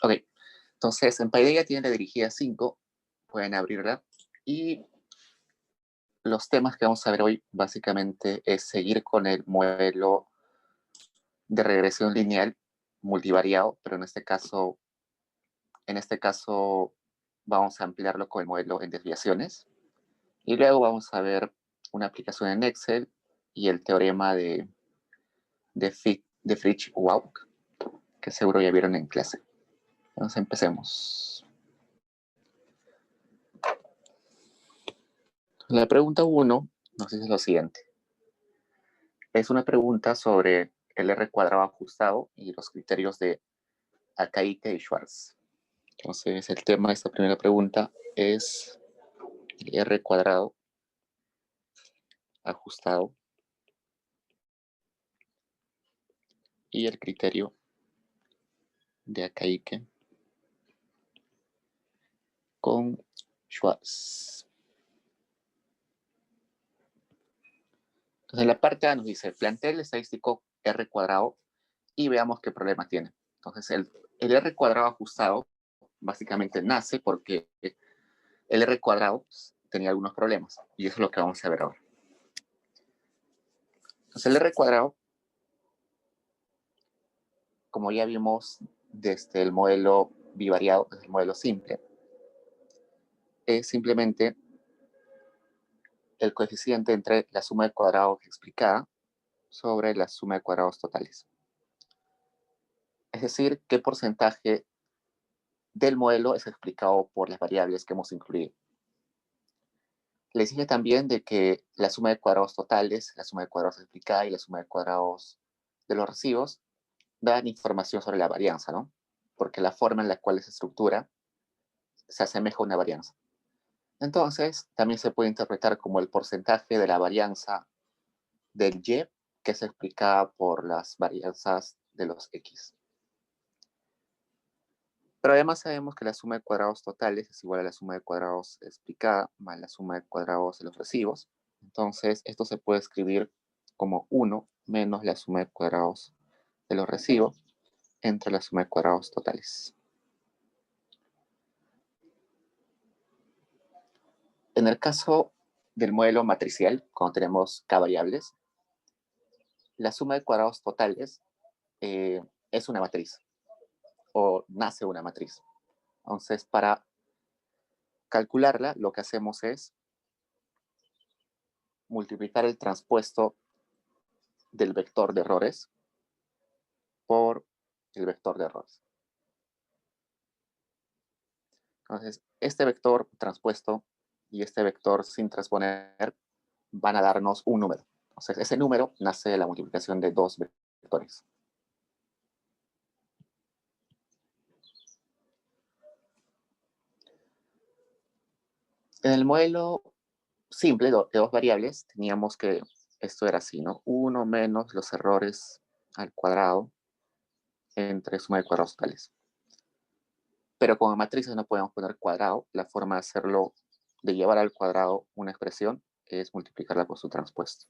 Ok, entonces en Paideia tiene la dirigida 5, pueden abrirla. Y los temas que vamos a ver hoy básicamente es seguir con el modelo de regresión lineal multivariado, pero en este caso vamos a ampliarlo con el modelo en desviaciones. Y luego vamos a ver una aplicación en Excel y el teorema de Fritsch-Wauk, que seguro ya vieron en clase. Entonces empecemos. La pregunta 1 nos dice lo siguiente. Es una pregunta sobre el R cuadrado ajustado y los criterios de Akaike y Schwarz. Entonces, el tema de esta primera pregunta es el R cuadrado ajustado y el criterio de Akaike con Schwarz. Entonces, en la parte A nos dice, plantea el estadístico R cuadrado y veamos qué problema tiene. Entonces, el R cuadrado ajustado básicamente nace porque el R cuadrado tenía algunos problemas y eso es lo que vamos a ver ahora. Entonces, el R cuadrado, como ya vimos desde el modelo bivariado, desde el modelo simple, es simplemente el coeficiente entre la suma de cuadrados explicada sobre la suma de cuadrados totales. Es decir, qué porcentaje del modelo es explicado por las variables que hemos incluido. Les dije también de que la suma de cuadrados totales, la suma de cuadrados explicada y la suma de cuadrados de los recibos dan información sobre la varianza, ¿no? Porque la forma en la cual se estructura se asemeja a una varianza. Entonces, también se puede interpretar como el porcentaje de la varianza del Y, que se explica por las varianzas de los X. Pero además sabemos que la suma de cuadrados totales es igual a la suma de cuadrados explicada más la suma de cuadrados de los recibos. Entonces, esto se puede escribir como 1 menos la suma de cuadrados de los recibos entre la suma de cuadrados totales. En el caso del modelo matricial, cuando tenemos k variables, la suma de cuadrados totales es una matriz o nace una matriz. Entonces, para calcularla, lo que hacemos es multiplicar el transpuesto del vector de errores por el vector de errores. Entonces, este vector transpuesto y este vector sin transponer van a darnos un número. Entonces, ese número nace de la multiplicación de dos vectores. En el modelo simple de dos variables, teníamos que esto era así, ¿no? 1 menos los errores al cuadrado entre suma de cuadrados totales. Pero como matrices no podemos poner cuadrado, la forma de hacerlo, de llevar al cuadrado una expresión, es multiplicarla por su transpuesto.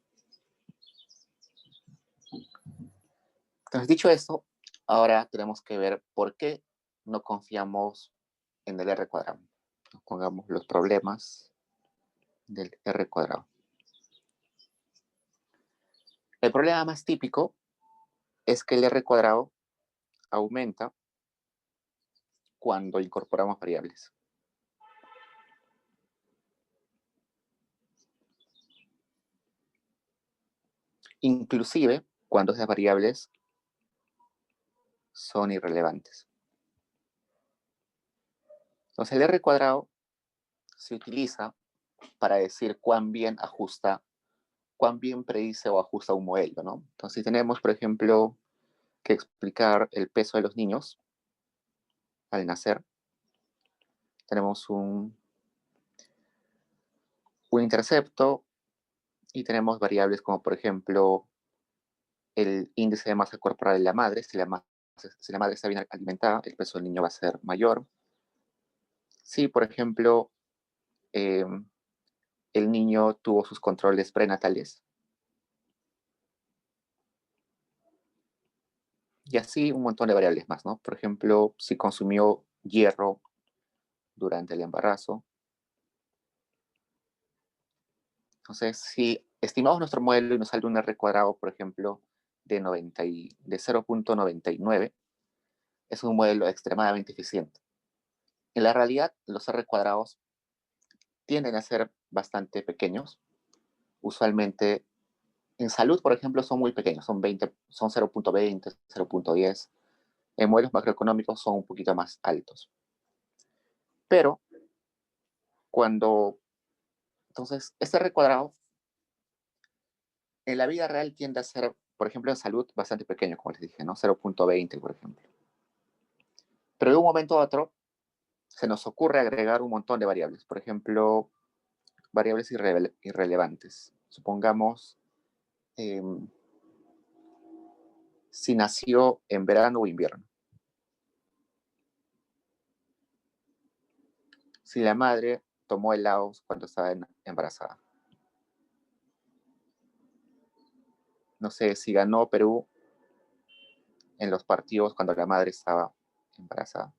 Entonces, dicho esto, ahora tenemos que ver por qué no confiamos en el R cuadrado. Pongamos los problemas del R cuadrado. El problema más típico es que el R cuadrado aumenta cuando incorporamos variables. Inclusive cuando esas variables son irrelevantes. Entonces el R cuadrado se utiliza para decir cuán bien predice o ajusta un modelo, ¿no? Entonces si tenemos, por ejemplo, que explicar el peso de los niños al nacer, tenemos un intercepto y tenemos variables como, por ejemplo, el índice de masa corporal de la madre. Si la madre está bien alimentada, el peso del niño va a ser mayor. Si, por ejemplo, el niño tuvo sus controles prenatales, Y así un montón de variables más, ¿no? Por ejemplo, si consumió hierro durante el embarazo. Entonces, si estimamos nuestro modelo y nos sale un R cuadrado, por ejemplo, de 0.99, es un modelo extremadamente eficiente. En la realidad, los R cuadrados tienden a ser bastante pequeños. Usualmente, en salud, por ejemplo, son muy pequeños, son 0.20, 0.10. En modelos macroeconómicos son un poquito más altos. Pero cuando, entonces, este R cuadrado en la vida real tiende a ser, por ejemplo, en salud, bastante pequeño, como les dije, ¿no? 0.20, por ejemplo. Pero de un momento a otro se nos ocurre agregar un montón de variables. Por ejemplo, variables irrelevantes. Supongamos eh, si nació en verano o invierno. Si la madre tomó helados cuando estaba embarazada. No sé, si ganó Perú en los partidos cuando la madre estaba embarazada.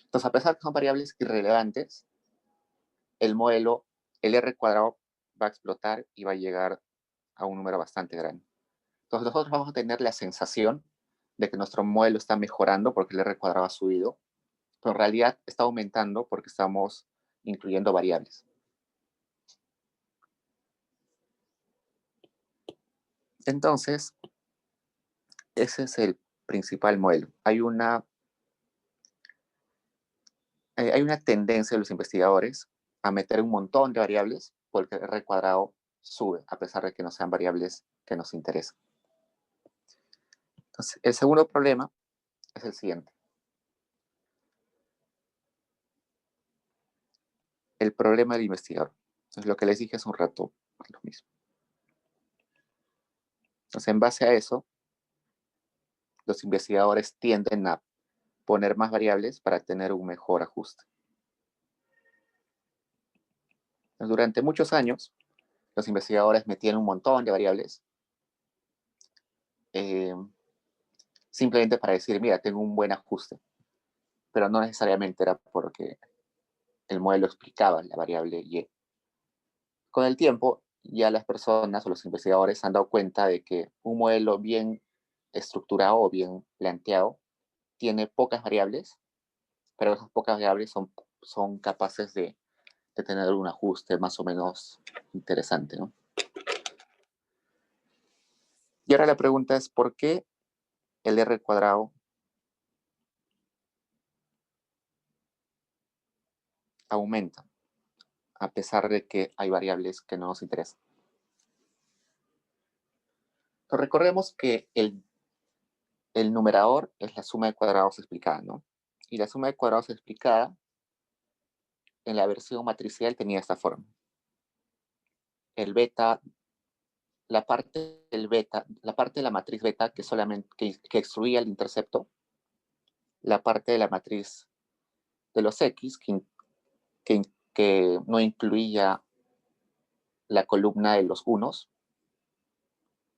Entonces, a pesar que son variables irrelevantes, el modelo, el R cuadrado, va a explotar y va a llegar a un número bastante grande. Entonces, nosotros vamos a tener la sensación de que nuestro modelo está mejorando porque el R cuadrado ha subido, pero en realidad está aumentando porque estamos incluyendo variables. Entonces, ese es el principal modelo. Hay una tendencia de los investigadores a meter un montón de variables porque el R cuadrado sube, a pesar de que no sean variables que nos interesan. Entonces, el segundo problema es el siguiente. El problema del investigador. Es lo que les dije hace un rato, es lo mismo. Entonces, en base a eso, los investigadores tienden a poner más variables para tener un mejor ajuste. Entonces, durante muchos años, los investigadores metían un montón de variables eh, simplemente para decir, mira, tengo un buen ajuste, pero no necesariamente era porque el modelo explicaba la variable Y. Con el tiempo, ya las personas o los investigadores han dado cuenta de que un modelo bien estructurado o bien planteado tiene pocas variables, pero esas pocas variables son capaces de tener un ajuste más o menos interesante, ¿no? Y ahora la pregunta es, ¿por qué el R cuadrado aumenta a pesar de que hay variables que no nos interesan? Entonces, recordemos que el numerador es la suma de cuadrados explicada, ¿no? Y la suma de cuadrados explicada en la versión matricial tenía esta forma. El beta, la parte del beta, la parte de la matriz beta que solamente que excluía el intercepto, la parte de la matriz de los X que, que no incluía la columna de los unos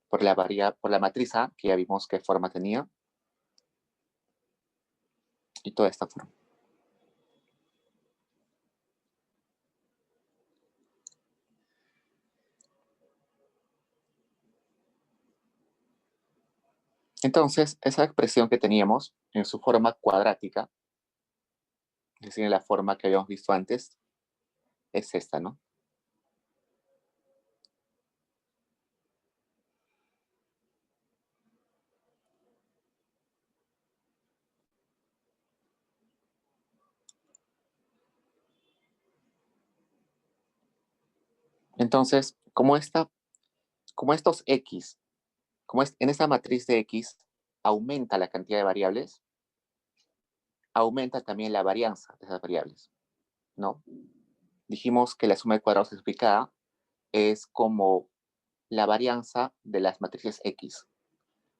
por la matriz A, que ya vimos qué forma tenía, y toda esta forma. Entonces, esa expresión que teníamos en su forma cuadrática, es decir, en la forma que habíamos visto antes, es esta, ¿no? Entonces, como estos X, en esta matriz de X aumenta la cantidad de variables, aumenta también la varianza de esas variables, ¿no? Dijimos que la suma de cuadrados explicada es como la varianza de las matrices X.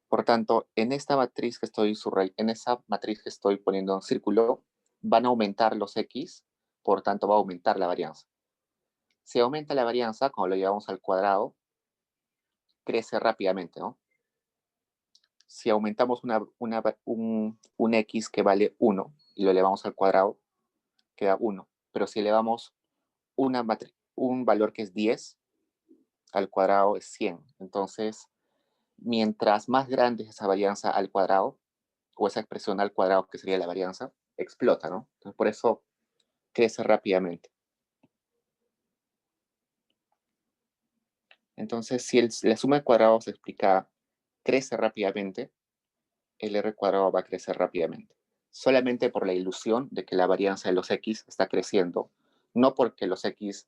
Por tanto, en esa matriz que estoy poniendo en círculo, van a aumentar los X, por tanto va a aumentar la varianza. Si aumenta la varianza, como lo llevamos al cuadrado, crece rápidamente, ¿no? si aumentamos un x que vale 1 y lo elevamos al cuadrado, queda 1. Pero si elevamos un valor que es 10 al cuadrado es 100. Entonces, mientras más grande es esa varianza al cuadrado, o esa expresión al cuadrado que sería la varianza, explota, ¿no? Entonces, por eso crece rápidamente. Entonces, si la suma de cuadrados explica crece rápidamente, el r cuadrado va a crecer rápidamente. Solamente por la ilusión de que la varianza de los x está creciendo. No porque los x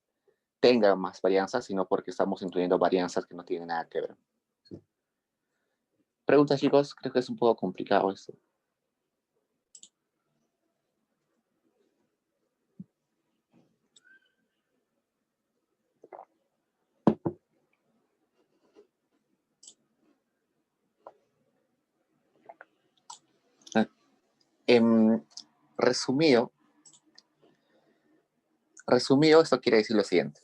tengan más varianzas, sino porque estamos incluyendo varianzas que no tienen nada que ver. Preguntas, chicos, creo que es un poco complicado esto. Resumido, esto quiere decir lo siguiente.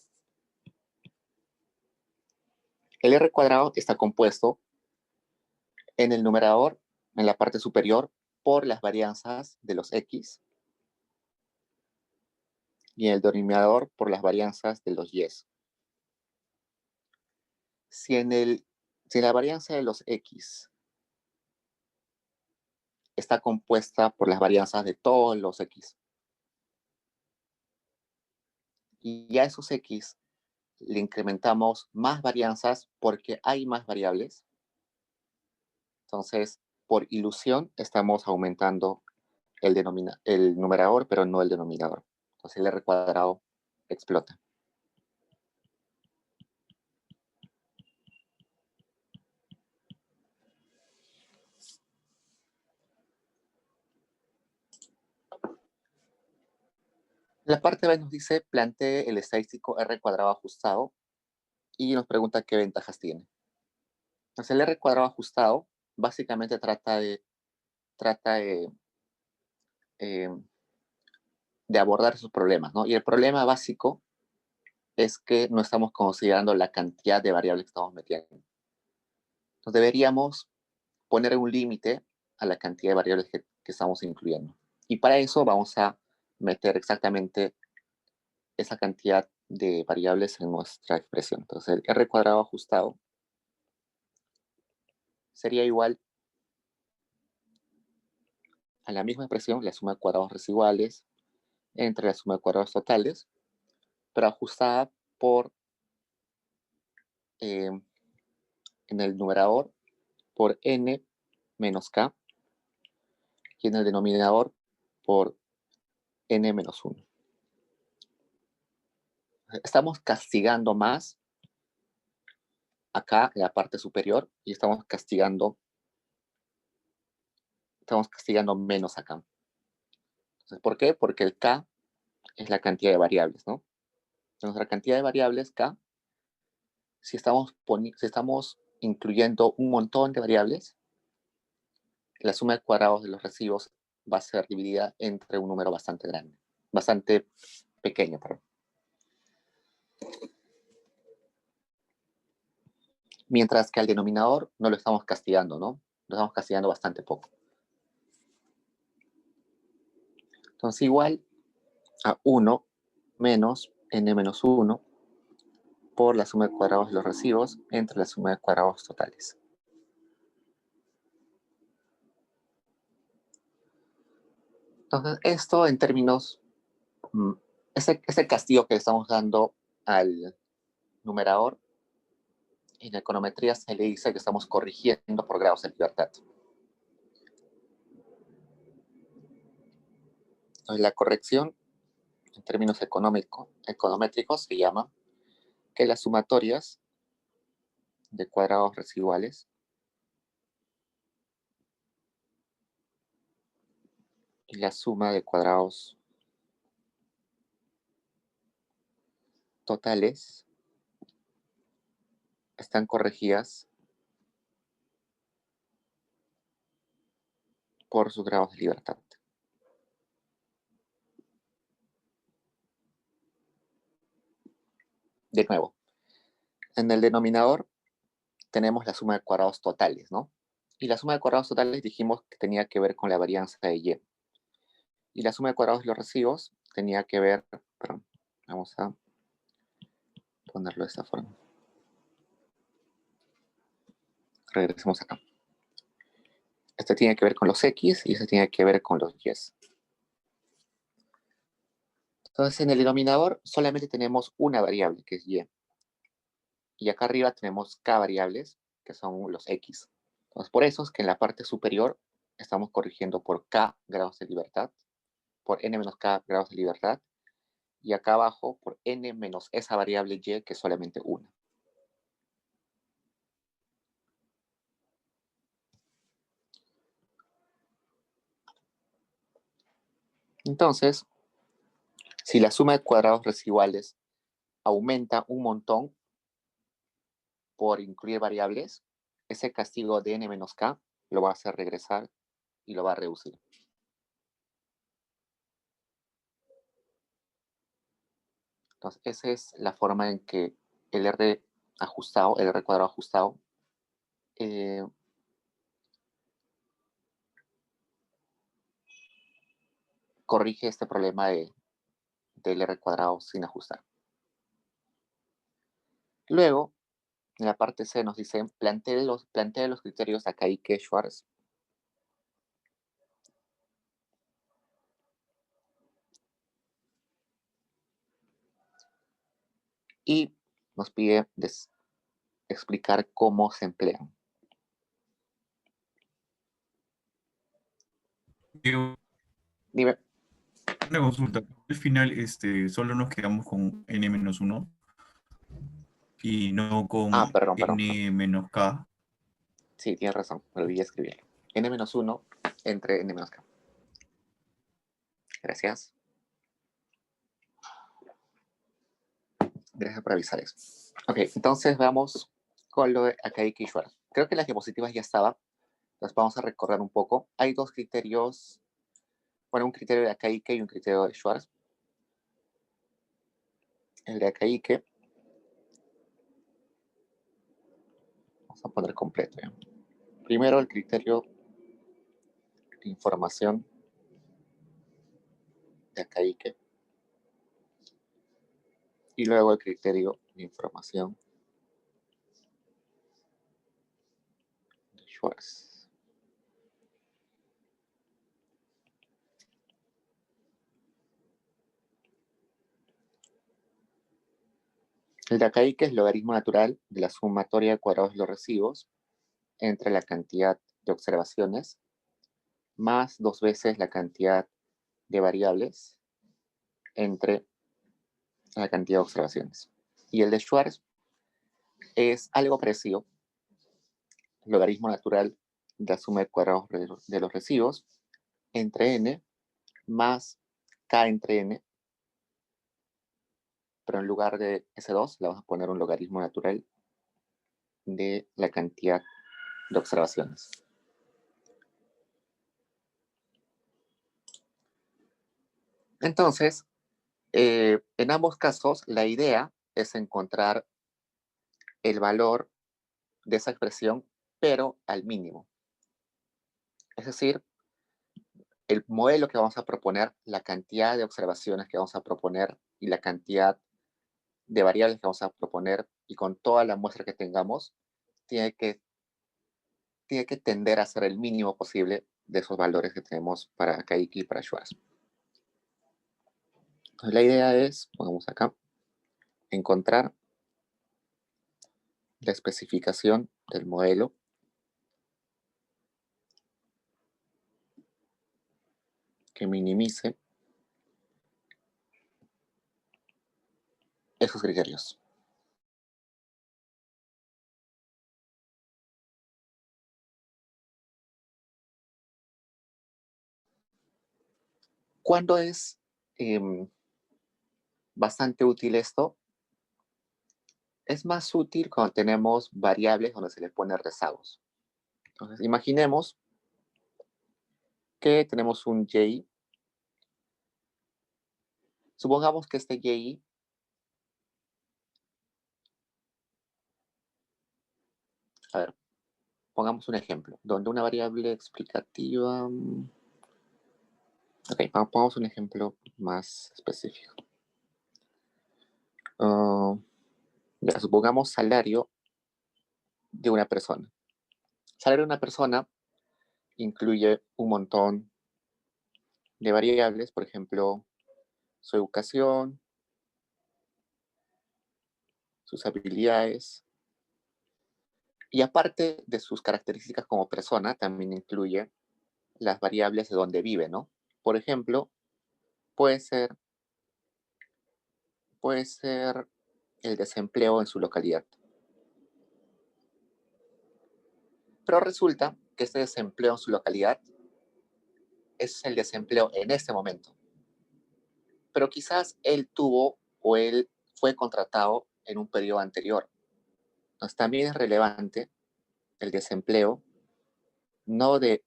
El r cuadrado está compuesto en el numerador, en la parte superior, por las varianzas de los x y en el denominador por las varianzas de los y. Si la varianza de los x está compuesta por las varianzas de todos los x, y a esos x le incrementamos más varianzas porque hay más variables, entonces, por ilusión, estamos aumentando el numerador, pero no el denominador. Entonces, el r cuadrado explota. La parte B nos dice, plantee el estadístico r cuadrado ajustado y nos pregunta qué ventajas tiene. Entonces, el r cuadrado ajustado básicamente trata de eh, abordar esos problemas, ¿no? Y el problema básico es que no estamos considerando la cantidad de variables que estamos metiendo. Entonces, deberíamos poner un límite a la cantidad de variables que estamos incluyendo. Y para eso vamos a meter exactamente esa cantidad de variables en nuestra expresión. Entonces, el r cuadrado ajustado sería igual a la misma expresión, la suma de cuadrados residuales entre la suma de cuadrados totales, pero ajustada por, en el numerador, por n menos k, y en el denominador por n menos 1. Estamos castigando más acá en la parte superior y estamos castigando menos acá. Entonces, ¿por qué? Porque el k es la cantidad de variables, ¿no? Entonces, la cantidad de variables k, si estamos incluyendo un montón de variables, la suma de cuadrados de los recibos va a ser dividida entre un número bastante grande, bastante pequeño, perdón. Mientras que al denominador no lo estamos castigando, ¿no? Lo estamos castigando bastante poco. Entonces, igual a 1 menos n menos 1 por la suma de cuadrados de los recibos entre la suma de cuadrados totales. Entonces, esto en términos, ese castigo que estamos dando al numerador, en econometría se le dice que estamos corrigiendo por grados de libertad. Entonces, la corrección, en términos econométricos, se llama que las sumatorias de cuadrados residuales y la suma de cuadrados totales están corregidas por sus grados de libertad. De nuevo, en el denominador tenemos la suma de cuadrados totales, ¿no? Y la suma de cuadrados totales dijimos que tenía que ver con la varianza de Y. Y la suma de cuadrados de los recibos tenía que ver, perdón, vamos a ponerlo de esta forma. Regresemos acá. Este tiene que ver con los X y este tiene que ver con los Y. Entonces, en el denominador solamente tenemos una variable, que es Y. Y acá arriba tenemos K variables, que son los X. Entonces, por eso es que en la parte superior estamos corrigiendo por K grados de libertad, por N menos K grados de libertad, y acá abajo por N menos esa variable Y, que es solamente una. Entonces, si la suma de cuadrados residuales aumenta un montón por incluir variables, ese castigo de N menos K lo va a hacer regresar y lo va a reducir. Entonces, esa es la forma en que el R ajustado, el R cuadrado ajustado, corrige este problema del R cuadrado sin ajustar. Luego, en la parte C nos dicen, plantea los criterios Akaike-Schwarz. Y nos pide explicar cómo se emplean. Dime. Una consulta. Al final, solo nos quedamos con n-1 y no con Perdón. n-k. Sí, tienes razón, me olvidé escribirlo. N-1 entre N-K. Gracias. Gracias por avisar eso. Ok, entonces vamos con lo de Akaike y Schwarz. Creo que las diapositivas ya estaban. Las vamos a recorrer un poco. Hay dos criterios. Bueno, un criterio de Akaike y un criterio de Schwarz. El de Akaike. Vamos a poner completo. ¿Ya? Primero el criterio de información de Akaike. Y luego el criterio de información de Schwarz. El de Akaike es el logaritmo natural de la sumatoria de cuadrados de los recibos entre la cantidad de observaciones más 2 veces la cantidad de variables entre la cantidad de observaciones. Y el de Schwarz es algo parecido, logaritmo natural de la suma de cuadrados de los recibos entre n más k entre n, pero en lugar de S2 le vamos a poner un logaritmo natural de la cantidad de observaciones. Entonces, en ambos casos, la idea es encontrar el valor de esa expresión, pero al mínimo. Es decir, el modelo que vamos a proponer, la cantidad de observaciones que vamos a proponer y la cantidad de variables que vamos a proponer y con toda la muestra que tengamos, tiene que tender a ser el mínimo posible de esos valores que tenemos para Kaiki y para Schwarz. Entonces, la idea es, pongamos acá, encontrar la especificación del modelo que minimice esos criterios. ¿Cuándo es bastante útil esto? Es más útil cuando tenemos variables donde se les pone rezagos. Entonces, imaginemos que tenemos un y. Supongamos que este y a ver, pongamos un ejemplo, donde una variable explicativa... Ok, pongamos un ejemplo más específico. Ya, supongamos salario de una persona. Salario de una persona incluye un montón de variables, por ejemplo, su educación, sus habilidades, y aparte de sus características como persona, también incluye las variables de donde vive, ¿no? Por ejemplo, puede ser, puede ser el desempleo en su localidad. Pero resulta que este desempleo en su localidad es el desempleo en este momento. Pero quizás él tuvo o él fue contratado en un periodo anterior. Entonces también es relevante el desempleo no de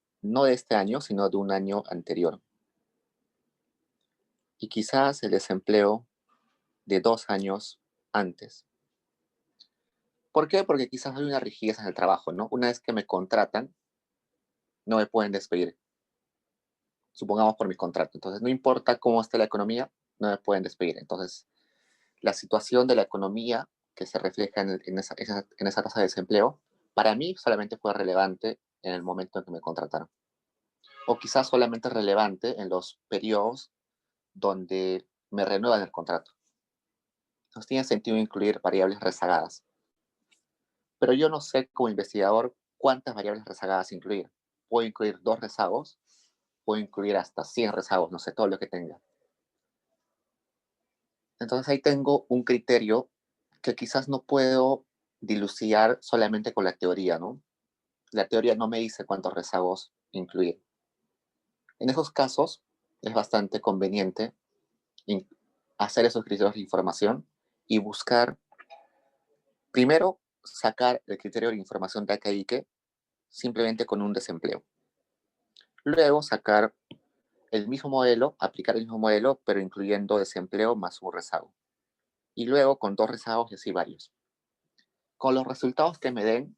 este año, sino de un año anterior. Y quizás el desempleo de 2 años antes. ¿Por qué? Porque quizás hay una rigidez en el trabajo, ¿no? Una vez que me contratan, no me pueden despedir, supongamos por mi contrato. Entonces, no importa cómo esté la economía, no me pueden despedir. Entonces, la situación de la economía que se refleja en esa tasa de desempleo, para mí solamente fue relevante en el momento en que me contrataron. O quizás solamente relevante en los periodos donde me renuevan el contrato. Entonces, tiene sentido incluir variables rezagadas. Pero yo no sé como investigador cuántas variables rezagadas incluir. Puedo incluir 2 rezagos, puedo incluir hasta 100 rezagos, no sé, todo lo que tenga. Entonces ahí tengo un criterio que quizás no puedo dilucidar solamente con la teoría, ¿no? La teoría no me dice cuántos rezagos incluir. En esos casos es bastante conveniente hacer esos criterios de información y buscar, primero, sacar el criterio de información de Akaique simplemente con un desempleo. Luego sacar el mismo modelo, aplicar el mismo modelo, pero incluyendo desempleo más un rezago. Y luego con 2 rezagos y así varios. Con los resultados que me den,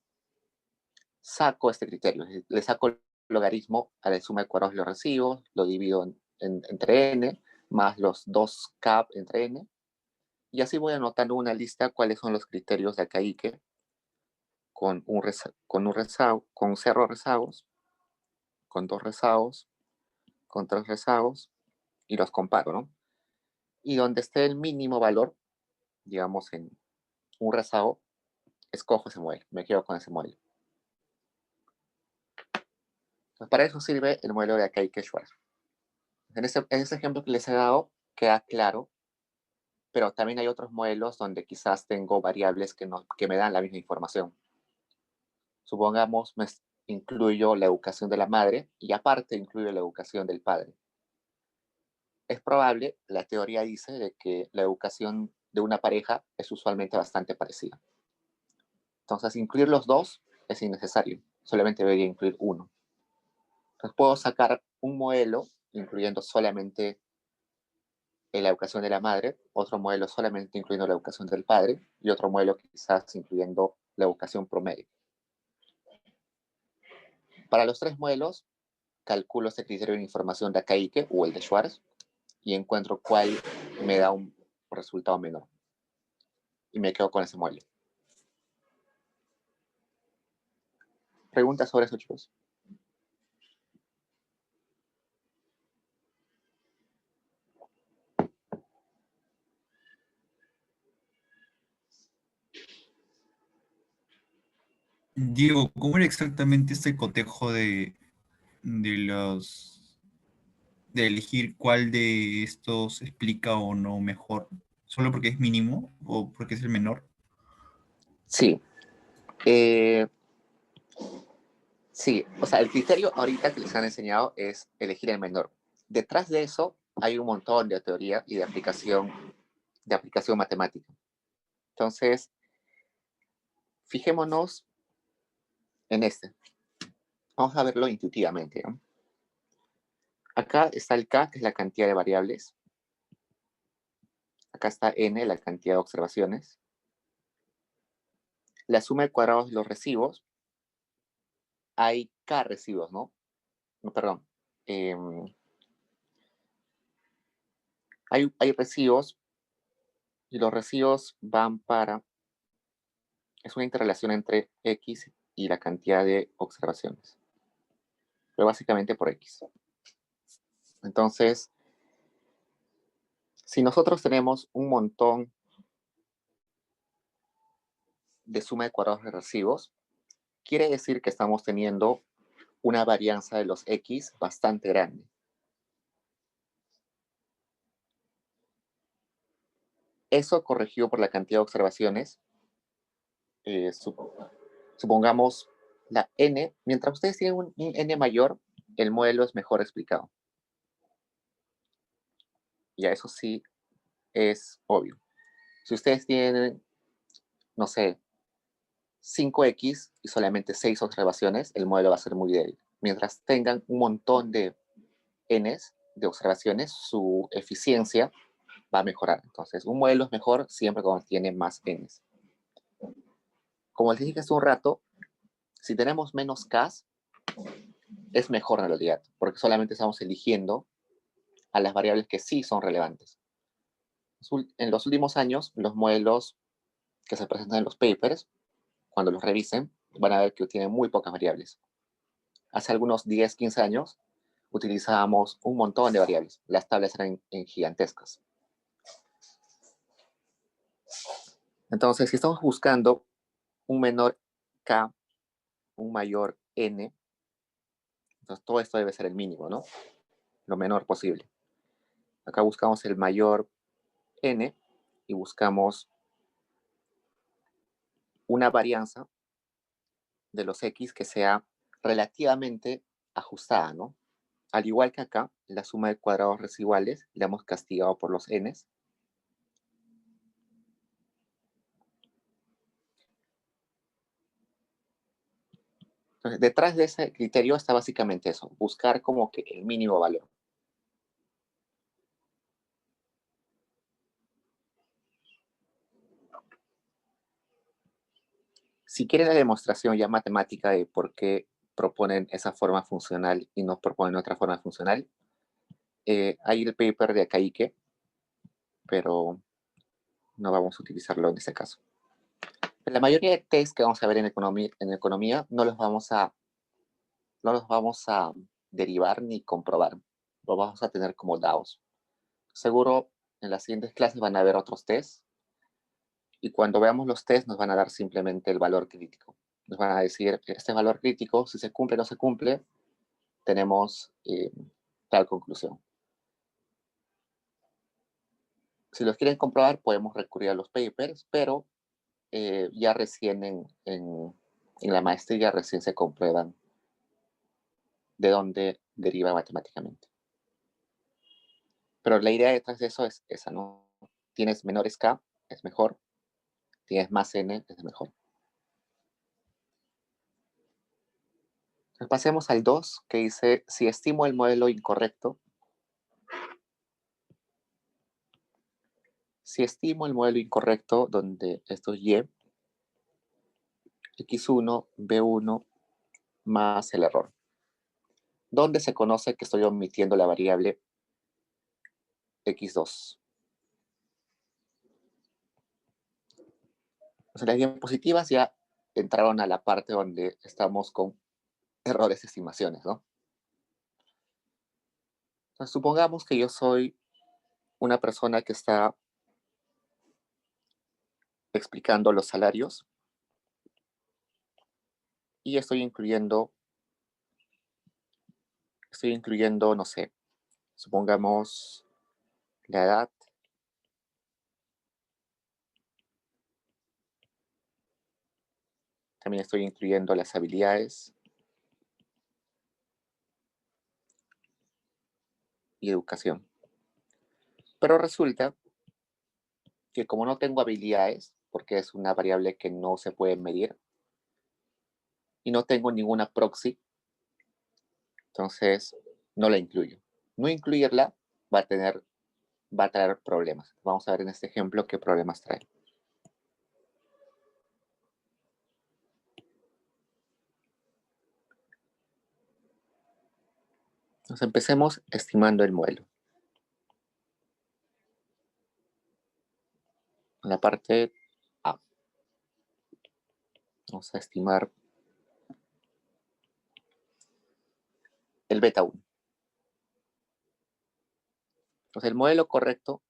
saco este criterio. Le saco el logaritmo a la suma de cuadrados de los recibos, lo divido entre n, más los 2 cap entre n, y así voy anotando una lista cuáles son los criterios de Akaique con 0 rezagos, con 2 rezagos, con 3 rezagos, y los comparo, ¿no? Y donde esté el mínimo valor, digamos en un rezago, escojo ese modelo, me quedo con ese modelo. Entonces, para eso sirve el modelo de Akaique-Schwarz. En ese ejemplo que les he dado, queda claro, pero también hay otros modelos donde quizás tengo variables que me dan la misma información. Supongamos, incluyo la educación de la madre y aparte incluyo la educación del padre. Es probable, la teoría dice, de que la educación de una pareja es usualmente bastante parecida. Entonces, incluir los dos es innecesario, solamente debería incluir uno. Entonces, puedo sacar un modelo incluyendo solamente la educación de la madre, otro modelo solamente incluyendo la educación del padre y otro modelo quizás incluyendo la educación promedio. Para los 3 modelos, calculo este criterio de información de Akaique o el de Schwarz y encuentro cuál me da un resultado menor. Y me quedo con ese modelo. ¿Preguntas sobre eso, chicos? Diego, ¿cómo era exactamente este cotejo de los de elegir cuál de estos explica o no mejor? ¿Solo porque es mínimo o porque es el menor? Sí. Sí, o sea, el criterio ahorita que les han enseñado es elegir el menor. Detrás de eso hay un montón de teoría y de aplicación matemática. Entonces, fijémonos en este. Vamos a verlo intuitivamente, ¿no? Acá está el K, que es la cantidad de variables. Acá está N, la cantidad de observaciones. La suma de cuadrados de los recibos hay K residuos, ¿no? No, perdón. Hay residuos y los residuos van para, es una interrelación entre X y la cantidad de observaciones, pero básicamente por X. Entonces, si nosotros tenemos un montón de suma de cuadrados de residuos, quiere decir que estamos teniendo una varianza de los X bastante grande. Eso corregido por la cantidad de observaciones, supongamos la N, mientras ustedes tienen un N mayor, el modelo es mejor explicado. Ya, eso sí es obvio. Si ustedes tienen, no sé, 5X y solamente 6 observaciones, el modelo va a ser muy débil. Mientras tengan un montón de Ns de observaciones, su eficiencia va a mejorar. Entonces, un modelo es mejor siempre cuando tiene más Ns. Como les dije hace un rato, si tenemos menos Ks, es mejor en realidad, porque solamente estamos eligiendo a las variables que sí son relevantes. En los últimos años, los modelos que se presentan en los papers, cuando los revisen, van a ver que tienen muy pocas variables. Hace algunos 10, 15 años, utilizábamos un montón de variables. Las tablas eran gigantescas. Entonces, si estamos buscando un menor K, un mayor N, entonces todo esto debe ser el mínimo, ¿no? Lo menor posible. Acá buscamos el mayor N y buscamos una varianza de los X que sea relativamente ajustada, ¿no? Al igual que acá, la suma de cuadrados residuales la hemos castigado por los Ns. Entonces, detrás de ese criterio está básicamente eso, buscar como que el mínimo valor. Si quieren la demostración ya matemática de por qué proponen esa forma funcional y no proponen otra forma funcional, hay el paper de Akaike, pero no vamos a utilizarlo en este caso. La mayoría de tests que vamos a ver en economía no los vamos a derivar ni comprobar. Los vamos a tener como dados. Seguro en las siguientes clases van a haber otros tests y cuando veamos los tests nos van a dar simplemente el valor crítico. Nos van a decir que este valor crítico, si se cumple o no se cumple, tenemos tal conclusión. Si los quieren comprobar, podemos recurrir a los papers, pero ya recién en la maestría recién se comprueban de dónde deriva matemáticamente. Pero la idea detrás de eso es esa, ¿no? Tienes menores K, es mejor. Tienes más N, es mejor. Entonces pasemos al 2, que dice, si estimo el modelo incorrecto, donde esto es Y, X1, B1, más el error, donde se conoce que estoy omitiendo la variable X2. Entonces las diapositivas ya entraron a la parte donde estamos con errores de estimaciones, ¿no? Entonces, supongamos que yo soy una persona que está explicando los salarios y estoy incluyendo, no sé, supongamos la edad, también estoy incluyendo las habilidades y educación. Pero resulta que como no tengo habilidades, porque es una variable que no se puede medir, y no tengo ninguna proxy, entonces no la incluyo. No incluirla va a traer problemas. Vamos a ver en este ejemplo qué problemas trae. Entonces empecemos estimando el modelo. En la parte A, vamos a estimar el beta 1. Entonces el modelo correcto,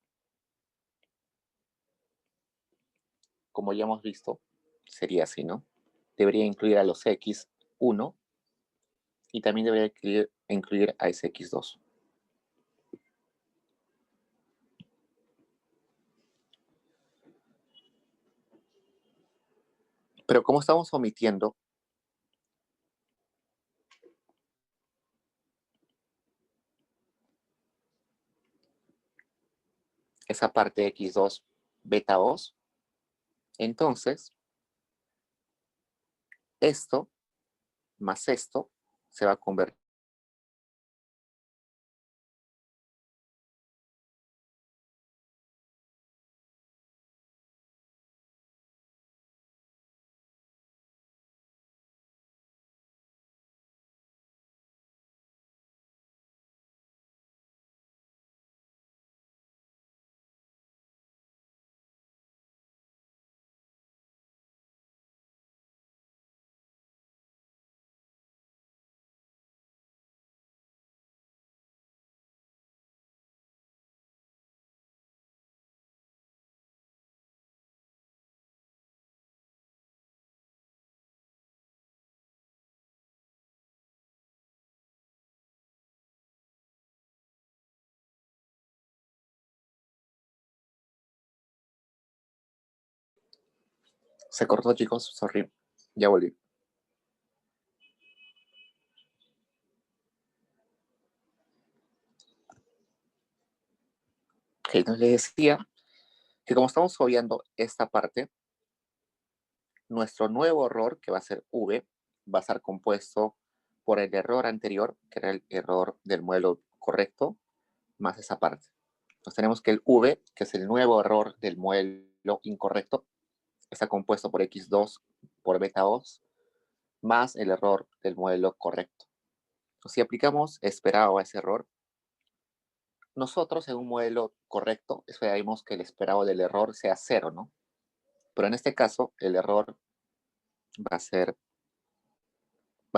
como ya hemos visto, sería así, ¿no? Debería incluir a los X1 y también debería incluir a ese X2. Pero como estamos omitiendo esa parte X2 beta 2, entonces esto más esto se va a convertir Se cortó, chicos, sorry. Ya volví. Ok, entonces les decía que como estamos obviando esta parte, nuestro nuevo error, que va a ser V, va a estar compuesto por el error anterior, que era el error del modelo correcto, más esa parte. Entonces tenemos que el V, que es el nuevo error del modelo incorrecto, está compuesto por X2 por beta 2, más el error del modelo correcto. Entonces, si aplicamos esperado a ese error, nosotros en un modelo correcto esperamos que el esperado del error sea 0, ¿no? Pero en este caso, el error va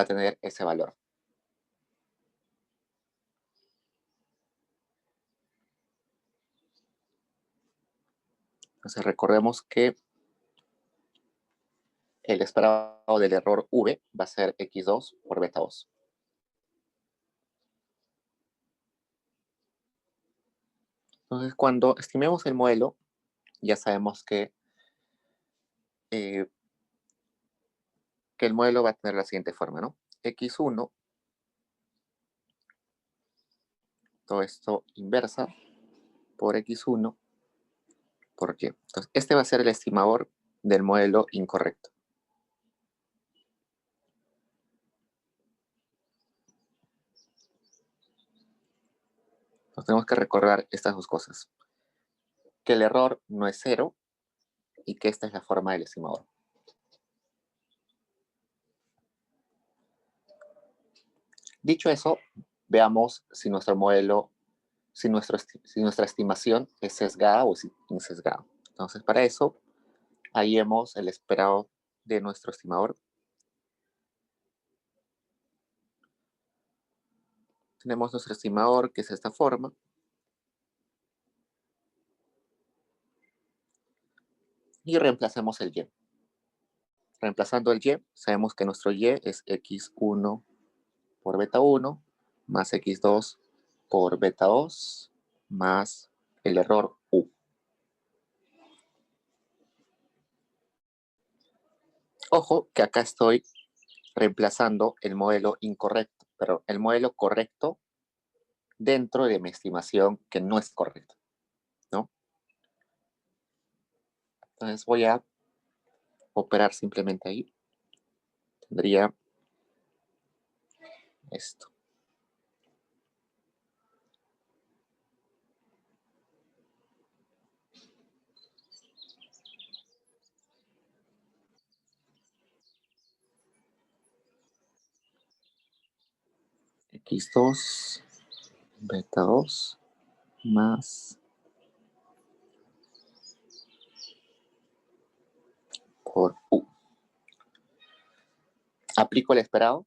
a tener ese valor. Entonces recordemos que el esperado del error V va a ser X2 por beta 2. Entonces cuando estimemos el modelo, ya sabemos que el modelo va a tener la siguiente forma, ¿no? X1, todo esto inversa, por X1 por Y. Entonces este va a ser el estimador del modelo incorrecto. Entonces tenemos que recordar estas dos cosas. Que el error no es 0 y que esta es la forma del estimador. Dicho eso, veamos si nuestro modelo, si nuestra estimación es sesgada o es insesgada. Entonces, para eso, hallemos el esperado de nuestro estimador. Tenemos nuestro estimador, que es esta forma. Y reemplacemos el y. Reemplazando el y, sabemos que nuestro y es x1 por beta 1 más x2 por beta 2 más el error u. Ojo que acá estoy reemplazando el modelo incorrecto, pero el modelo correcto dentro de mi estimación que no es correcta, ¿no? Entonces voy a operar simplemente ahí. Tendría esto. X2 beta 2 más por U. Aplico el esperado.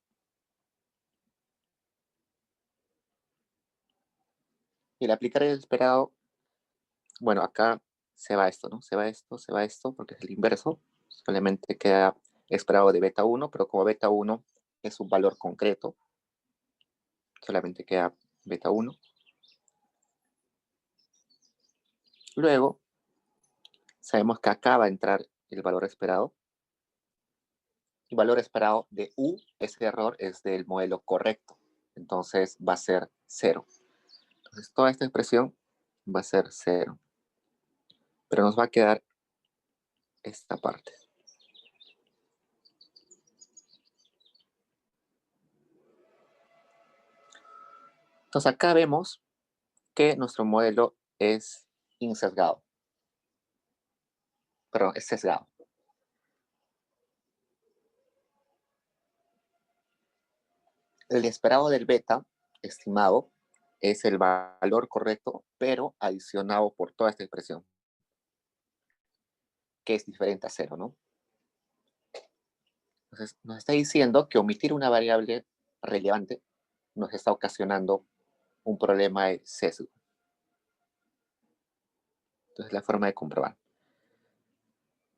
Y al aplicar el esperado, bueno, acá se va esto, ¿no? Se va esto, porque es el inverso. Solamente queda esperado de beta 1, pero como beta 1 es un valor concreto, solamente queda beta 1. Luego, sabemos que acá va a entrar el valor esperado. El valor esperado de U, ese error es del modelo correcto. Entonces va a ser 0. Entonces toda esta expresión va a ser 0. Pero nos va a quedar esta parte. Entonces acá vemos que nuestro modelo es insesgado. Perdón, es sesgado. El esperado del beta estimado es el valor correcto, pero adicionado por toda esta expresión, que es diferente a 0, ¿no? Entonces, nos está diciendo que omitir una variable relevante nos está ocasionando un problema de sesgo. Entonces, la forma de comprobar.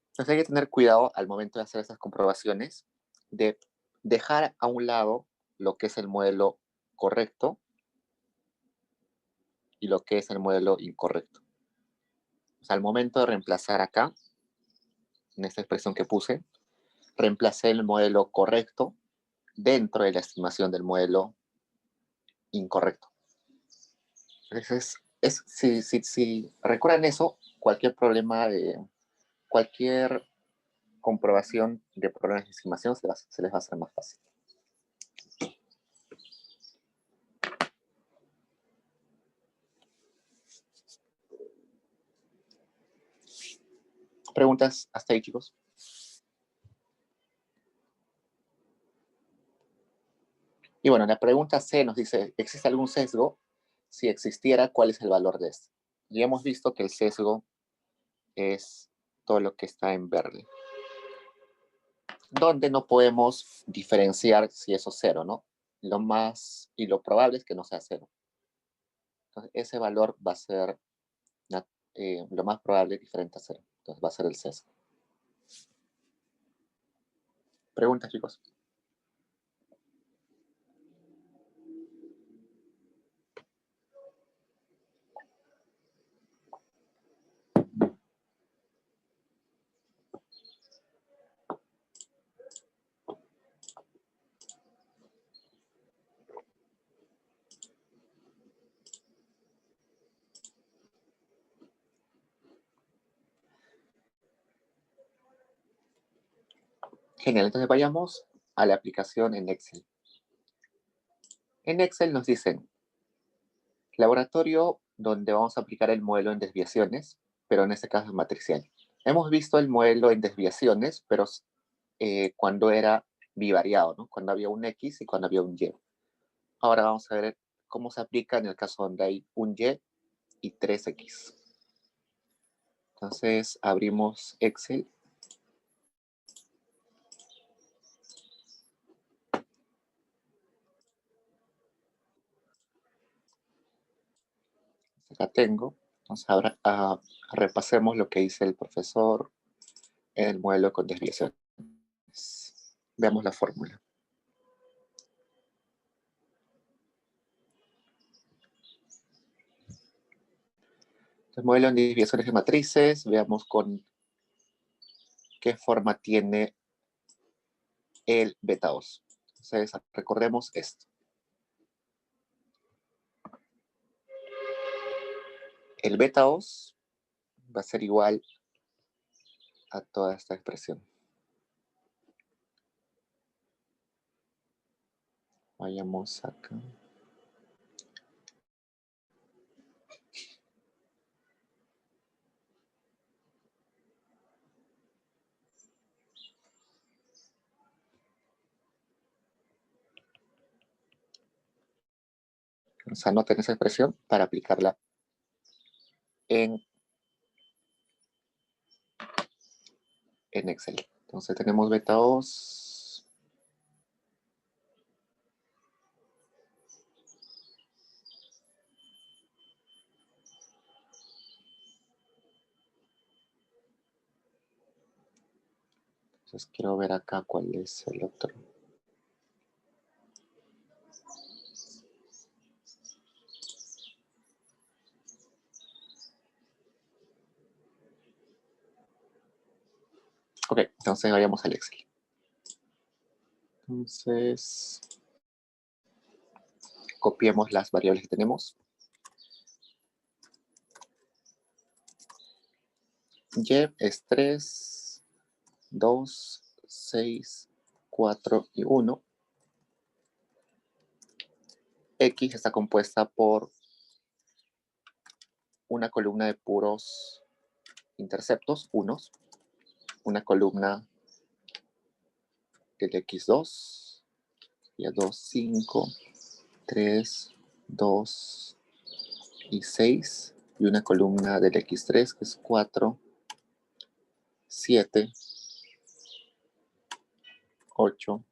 Entonces, hay que tener cuidado al momento de hacer esas comprobaciones, de dejar a un lado lo que es el modelo correcto y lo que es el modelo incorrecto. O sea, al momento de reemplazar acá, en esta expresión que puse, reemplacé el modelo correcto dentro de la estimación del modelo incorrecto. Entonces, si recuerdan eso, cualquier problema de cualquier comprobación de problemas de estimación se les va a hacer más fácil. ¿Preguntas hasta ahí, chicos? Y bueno, la pregunta C nos dice, ¿existe algún sesgo? Si existiera, ¿cuál es el valor de este? Ya hemos visto que el sesgo es todo lo que está en verde, donde no podemos diferenciar si eso es 0, ¿no? Lo más y lo probable es que no sea 0. Entonces, ese valor va a ser lo más probable diferente a 0. Entonces, va a ser el sesgo. ¿Preguntas, chicos? Genial, entonces vayamos a la aplicación en Excel. En Excel nos dicen, laboratorio donde vamos a aplicar el modelo en desviaciones, pero en este caso es matricial. Hemos visto el modelo en desviaciones, pero cuando era bivariado, ¿no? Cuando había un X y cuando había un Y. Ahora vamos a ver cómo se aplica en el caso donde hay un Y y 3X. Entonces abrimos Excel. Acá tengo. Entonces ahora repasemos lo que dice el profesor en el modelo con desviaciones. Veamos la fórmula. El modelo en desviaciones de matrices, veamos con qué forma tiene el beta 2. Entonces recordemos esto. El beta 2 va a ser igual a toda esta expresión. Vayamos acá. Entonces anoten esa expresión para aplicarla en Excel. Entonces tenemos beta 2. Entonces quiero ver acá cuál es el otro. Ok, entonces vayamos al Excel. Entonces, copiemos las variables que tenemos. Y es 3, 2, 6, 4 y 1. X está compuesta por una columna de puros interceptos, unos, una columna del X2, y 2, 5, 3, 2 y 6, y una columna del X3 que es 4, 7, 8,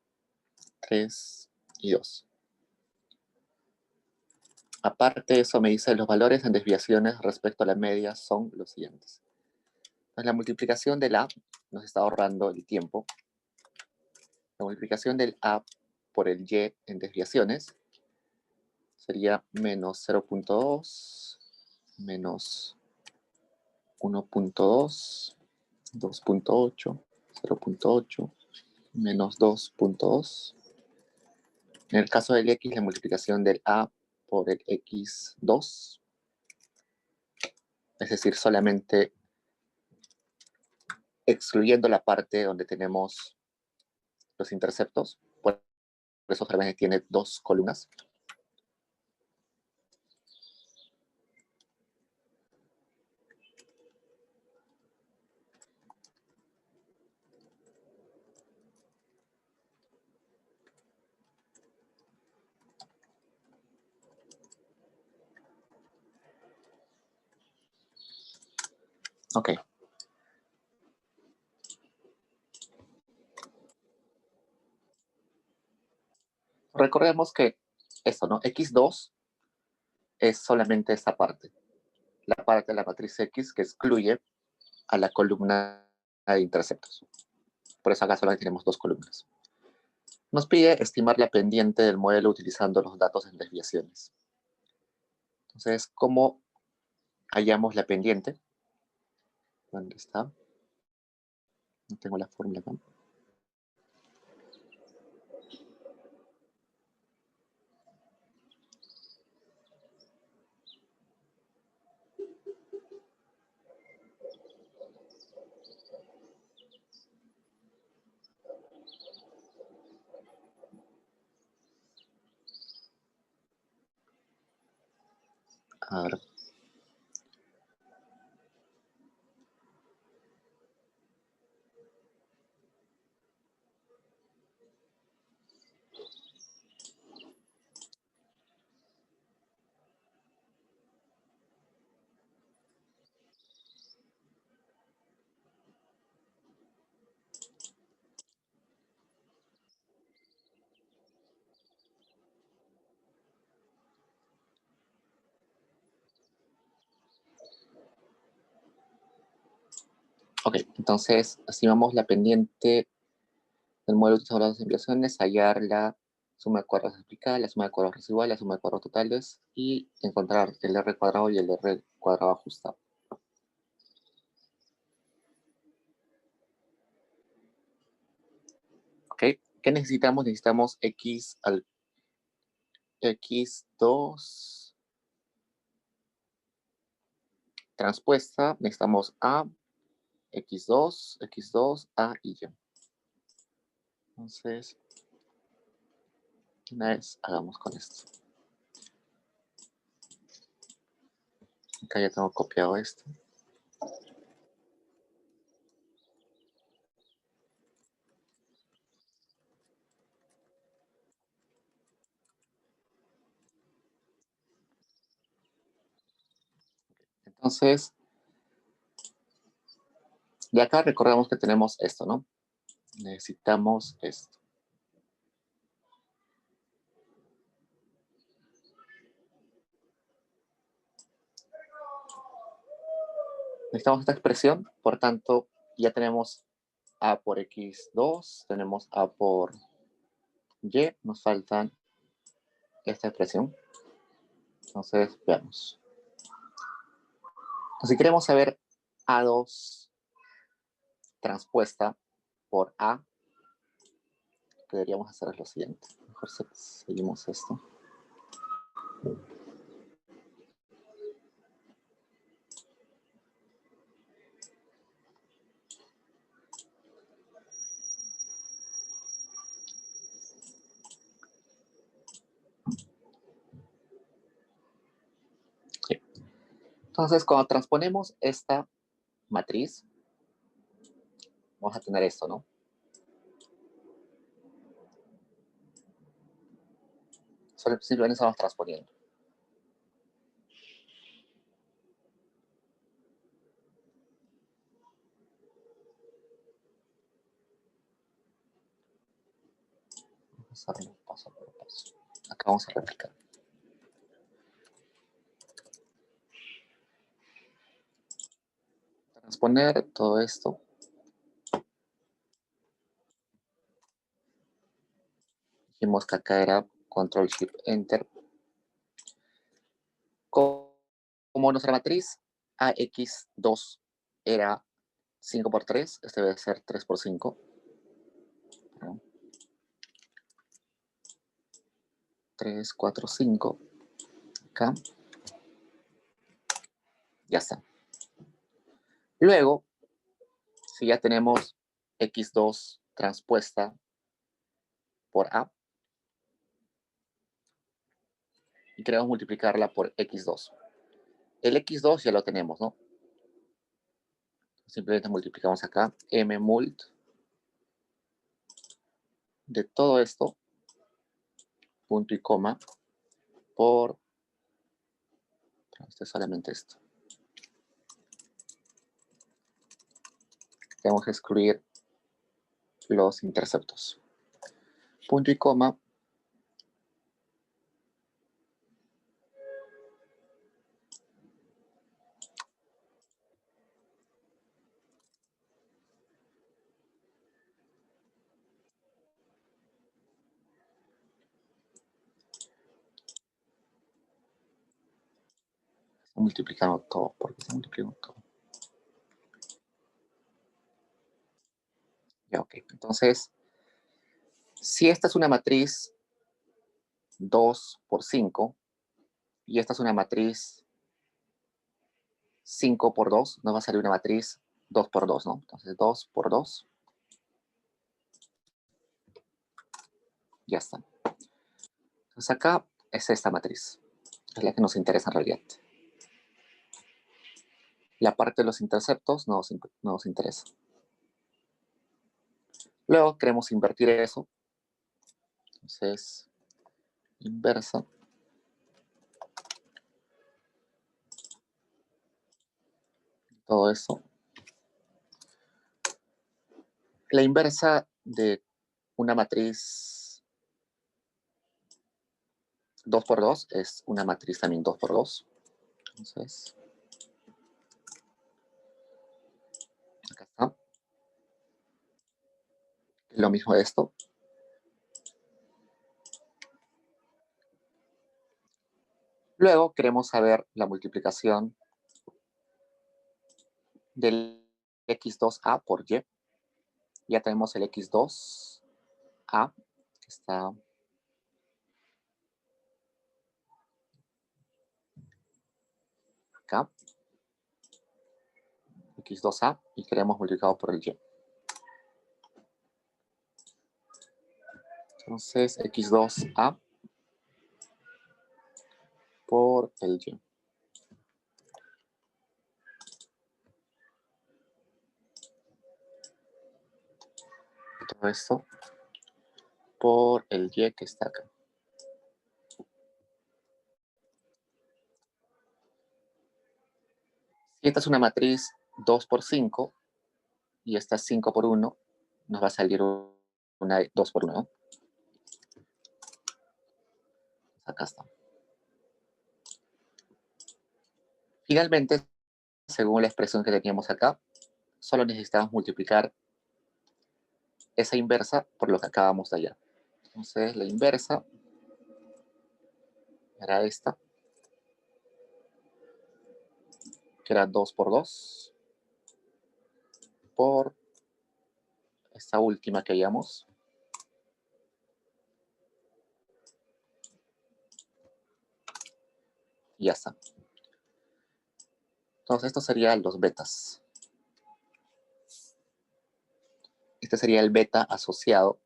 3 y 2. Aparte de eso, me dice los valores en desviaciones respecto a la media son los siguientes. Entonces, la multiplicación del A nos está ahorrando el tiempo. La multiplicación del A por el Y en desviaciones sería menos 0.2, menos 1.2, 2.8, 0.8, menos 2.2. En el caso del X, la multiplicación del A por el X2, es decir, solamente excluyendo la parte donde tenemos los interceptos, por eso solamente tiene dos columnas. Ok. Recordemos que esto, ¿no? X2 es solamente esta parte, la parte de la matriz X que excluye a la columna de interceptos. Por eso acá solamente tenemos dos columnas. Nos pide estimar la pendiente del modelo utilizando los datos en desviaciones. Entonces, ¿cómo hallamos la pendiente? ¿Dónde está? No tengo la fórmula acá. A ver. Ok, entonces estimamos la pendiente del modelo utilizando las desviaciones, hallar la suma de cuadrados aplicada, la suma de cuadrados residuales, la suma de cuadrados totales y encontrar el R cuadrado y el R cuadrado ajustado. Ok, ¿qué necesitamos? Necesitamos X al X2 transpuesta, necesitamos A, X2, X2, A y Y. Entonces, una vez hagamos con esto. Acá ya tengo copiado esto. Entonces, de acá recordamos que tenemos esto, ¿no? Necesitamos esto. Necesitamos esta expresión, por tanto, ya tenemos a por x2, tenemos a por y, nos faltan esta expresión. Entonces, veamos. Si queremos saber A2 transpuesta por A, lo que deberíamos hacer es lo siguiente. Mejor seguimos esto. Sí. Entonces, cuando transponemos esta matriz, vamos a tener esto, ¿no? Simplemente estamos transponiendo. Vamos a hacerlo paso por paso. Acá vamos a replicar. Transponer todo esto. Dijimos que acá era Control Shift Enter. Como nuestra matriz AX2 era 5 por 3, este debe ser 3 por 5. 3, 4, 5. Acá. Ya está. Luego, si ya tenemos X2 transpuesta por A, y queremos multiplicarla por X2. El X2 ya lo tenemos, ¿no? Simplemente multiplicamos acá, M mult de todo esto, punto y coma, por, solamente esto. Tenemos que excluir los interceptos. Punto y coma. Multiplicando todo, porque se multiplicó todo. Ya, ok. Entonces, si esta es una matriz 2 por 5, y esta es una matriz 5 por 2, nos va a salir una matriz 2 por 2, ¿no? Entonces, 2 por 2. Ya está. Entonces, acá es esta matriz. Es la que nos interesa en realidad. La parte de los interceptos no nos interesa. Luego queremos invertir eso. Entonces, inversa. Todo eso. La inversa de una matriz 2 por 2 es una matriz también 2 por 2. Entonces, acá está. Lo mismo de esto. Luego queremos saber la multiplicación del x2a por y. Ya tenemos el x2a, que está acá. X2a, y queremos multiplicado por el y. Entonces, x2a por el y. Todo esto por el y que está acá. Si esta es una matriz 2 por 5 y esta es 5 por 1, nos va a salir una 2 por 1, ¿no? Acá está. Finalmente, según la expresión que teníamos acá, solo necesitamos multiplicar esa inversa por lo que acabamos de hallar. Entonces, la inversa era esta, que era 2 por 2, por esta última que hallamos. Y ya está. Entonces, estos serían los betas. Este sería el beta asociado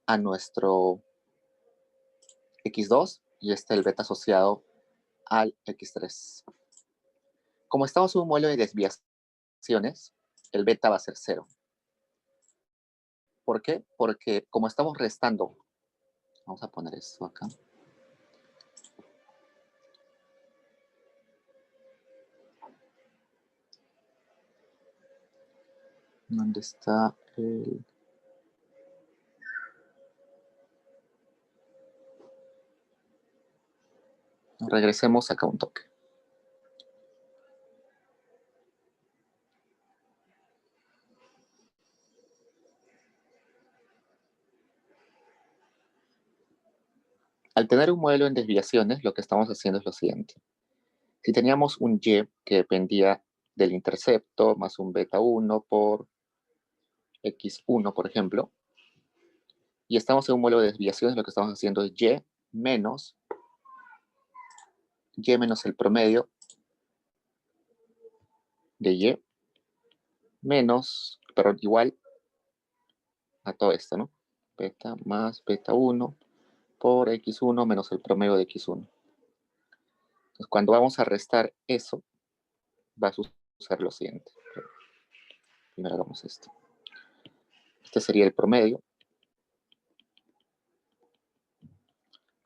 a nuestro x2 y este el beta asociado al x3. Como estamos en un modelo de desviaciones, el beta va a ser 0. ¿Por qué? Porque como estamos restando, vamos a poner esto acá. ¿Dónde está el...? Regresemos acá un toque. Al tener un modelo en desviaciones, lo que estamos haciendo es lo siguiente. Si teníamos un y que dependía del intercepto más un beta 1 por x1, por ejemplo, y estamos en un modelo de desviaciones, lo que estamos haciendo es y menos el promedio de y menos, pero igual a todo esto, ¿no? Beta más beta 1 por x1 menos el promedio de x1. Entonces, cuando vamos a restar eso, va a suceder lo siguiente. Primero hagamos esto. Este sería el promedio.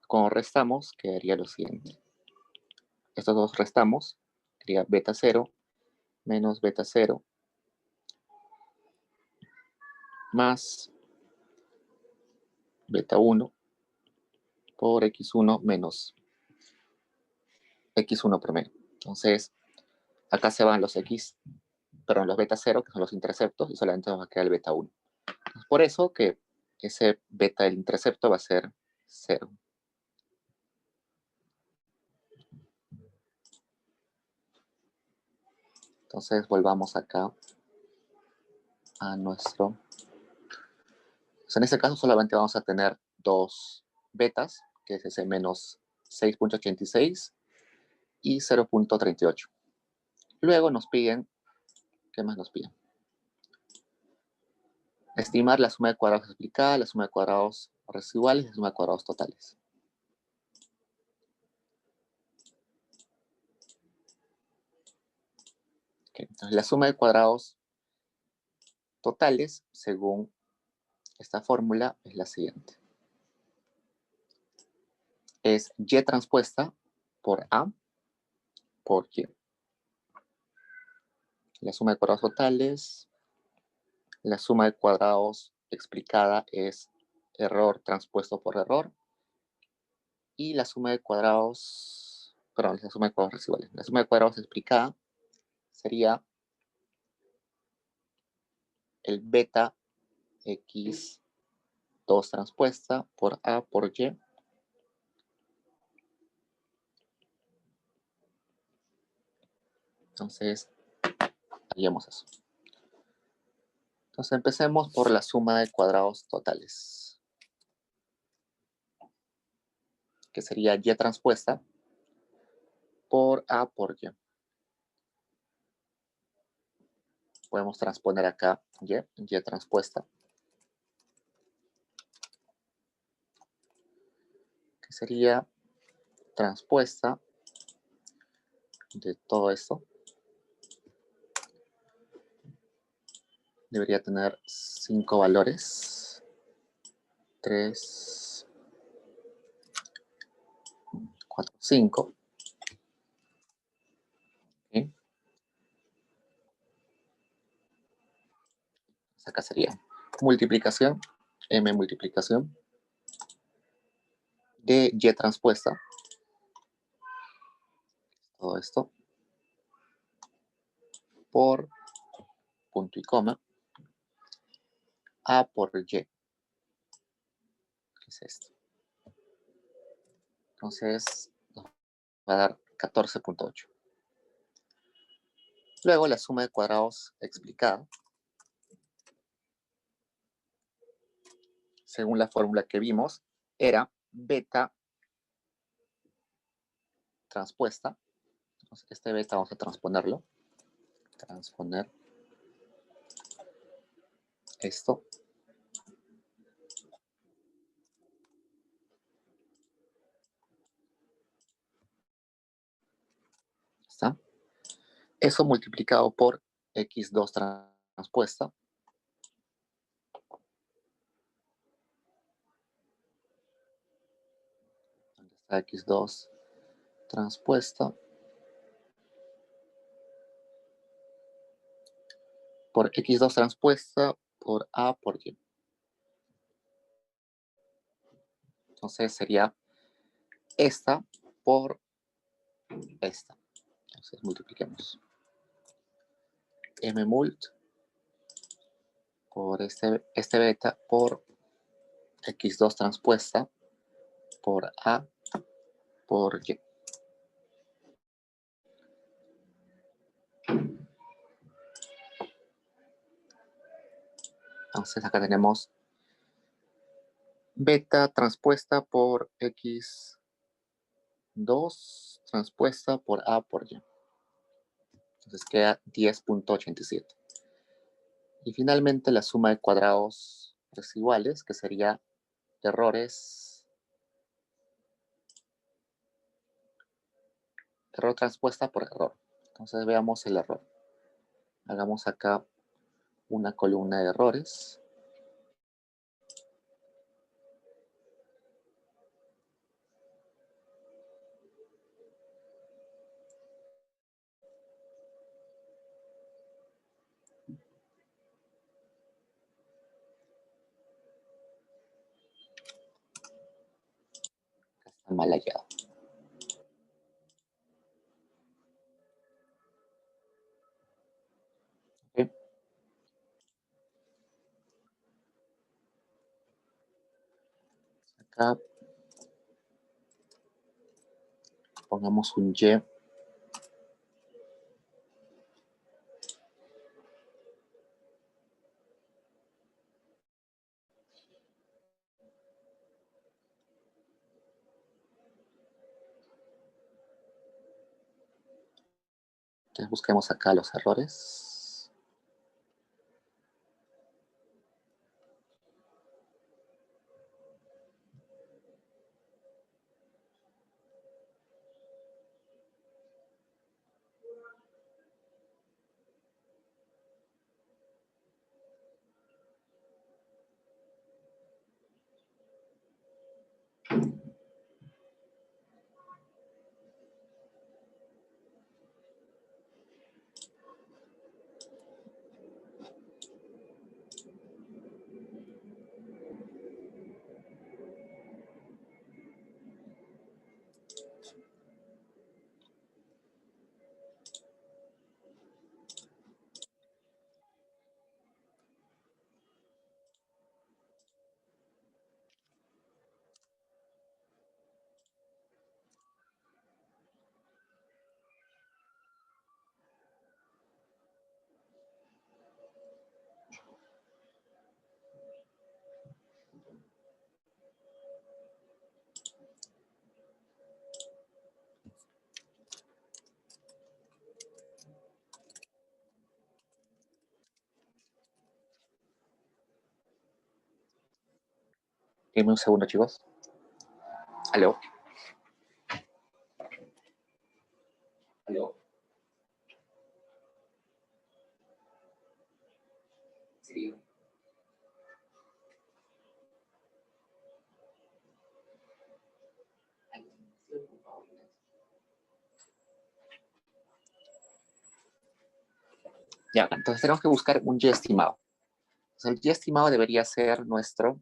Cuando restamos, quedaría lo siguiente. Estos dos restamos, sería beta 0 menos beta 0 más beta 1 por x1 menos x1 promedio. Entonces, acá se van los los beta 0, que son los interceptos, y solamente nos va a quedar el beta 1. Por eso que ese beta del intercepto va a ser 0. Entonces, volvamos acá a nuestro... Pues en este caso solamente vamos a tener dos betas, que es ese menos 6.86 y 0.38. Luego nos piden, ¿qué más nos piden? Estimar la suma de cuadrados explicada, la suma de cuadrados residuales y la suma de cuadrados totales. Okay, entonces la suma de cuadrados totales, según esta fórmula, es la siguiente. Es y transpuesta por A por y. La suma de cuadrados totales, la suma de cuadrados explicada es error transpuesto por error. Y la suma de cuadrados, perdón, la suma de cuadrados residuales. La suma de cuadrados explicada sería el beta x2 transpuesta por A por y. Entonces, haríamos eso. Entonces, empecemos por la suma de cuadrados totales, que sería y transpuesta por A por y. Podemos transponer acá y transpuesta, que sería transpuesta de todo esto. Debería tener 5 valores. 3, 4, 5. ¿Okay? Acá sería multiplicación, m multiplicación de y transpuesta, todo esto, por punto y coma, a por y, que es esto. Entonces, nos va a dar 14.8. Luego, la suma de cuadrados explicada, según la fórmula que vimos, era beta transpuesta. Entonces, este beta vamos a transponerlo. Transponer esto. ¿Está? Eso multiplicado por x2 transpuesta. ¿Dónde está x2 transpuesta? Por x2 transpuesta por a por y. Entonces sería esta por esta. Entonces multipliquemos. M mult por este beta por x2 transpuesta por a por y. Entonces acá tenemos beta transpuesta por x2 transpuesta por a por y. Entonces queda 10.87. Y finalmente la suma de cuadrados desiguales, que sería errores, error transpuesta por error. Entonces veamos el error. Hagamos acá una columna de errores. Está mal hallado. ¿Okay? Acá pongamos un y. Entonces busquemos acá los errores. Dime un segundo, chicos. ¿Aló? ¿Aló? Sí. Ya, entonces tenemos que buscar un y estimado. el y estimado debería ser nuestros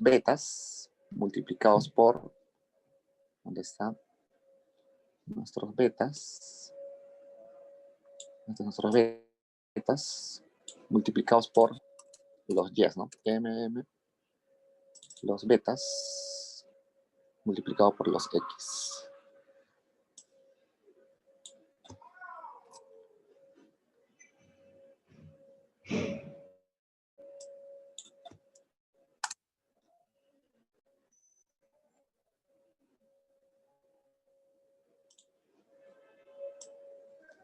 betas multiplicados por, ¿dónde está? Nuestros betas multiplicados por los y, ¿no? Los betas multiplicado por los x.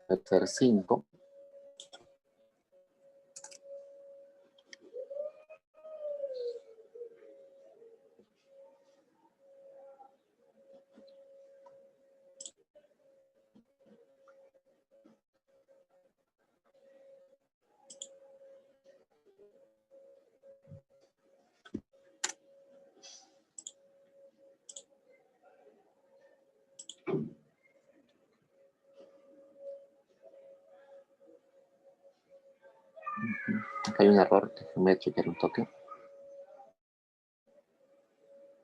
Va a ser 5. Acá hay un error, déjenme chequear un toque.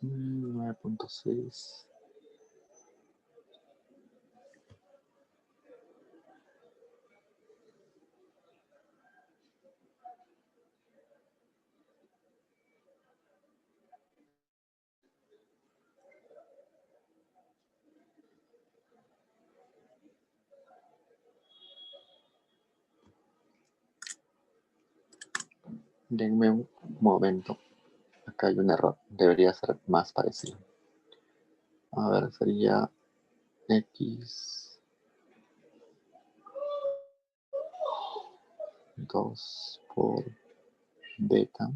9.6. Denme un momento. Acá hay un error. Debería ser más parecido. A ver, sería x 2 por beta.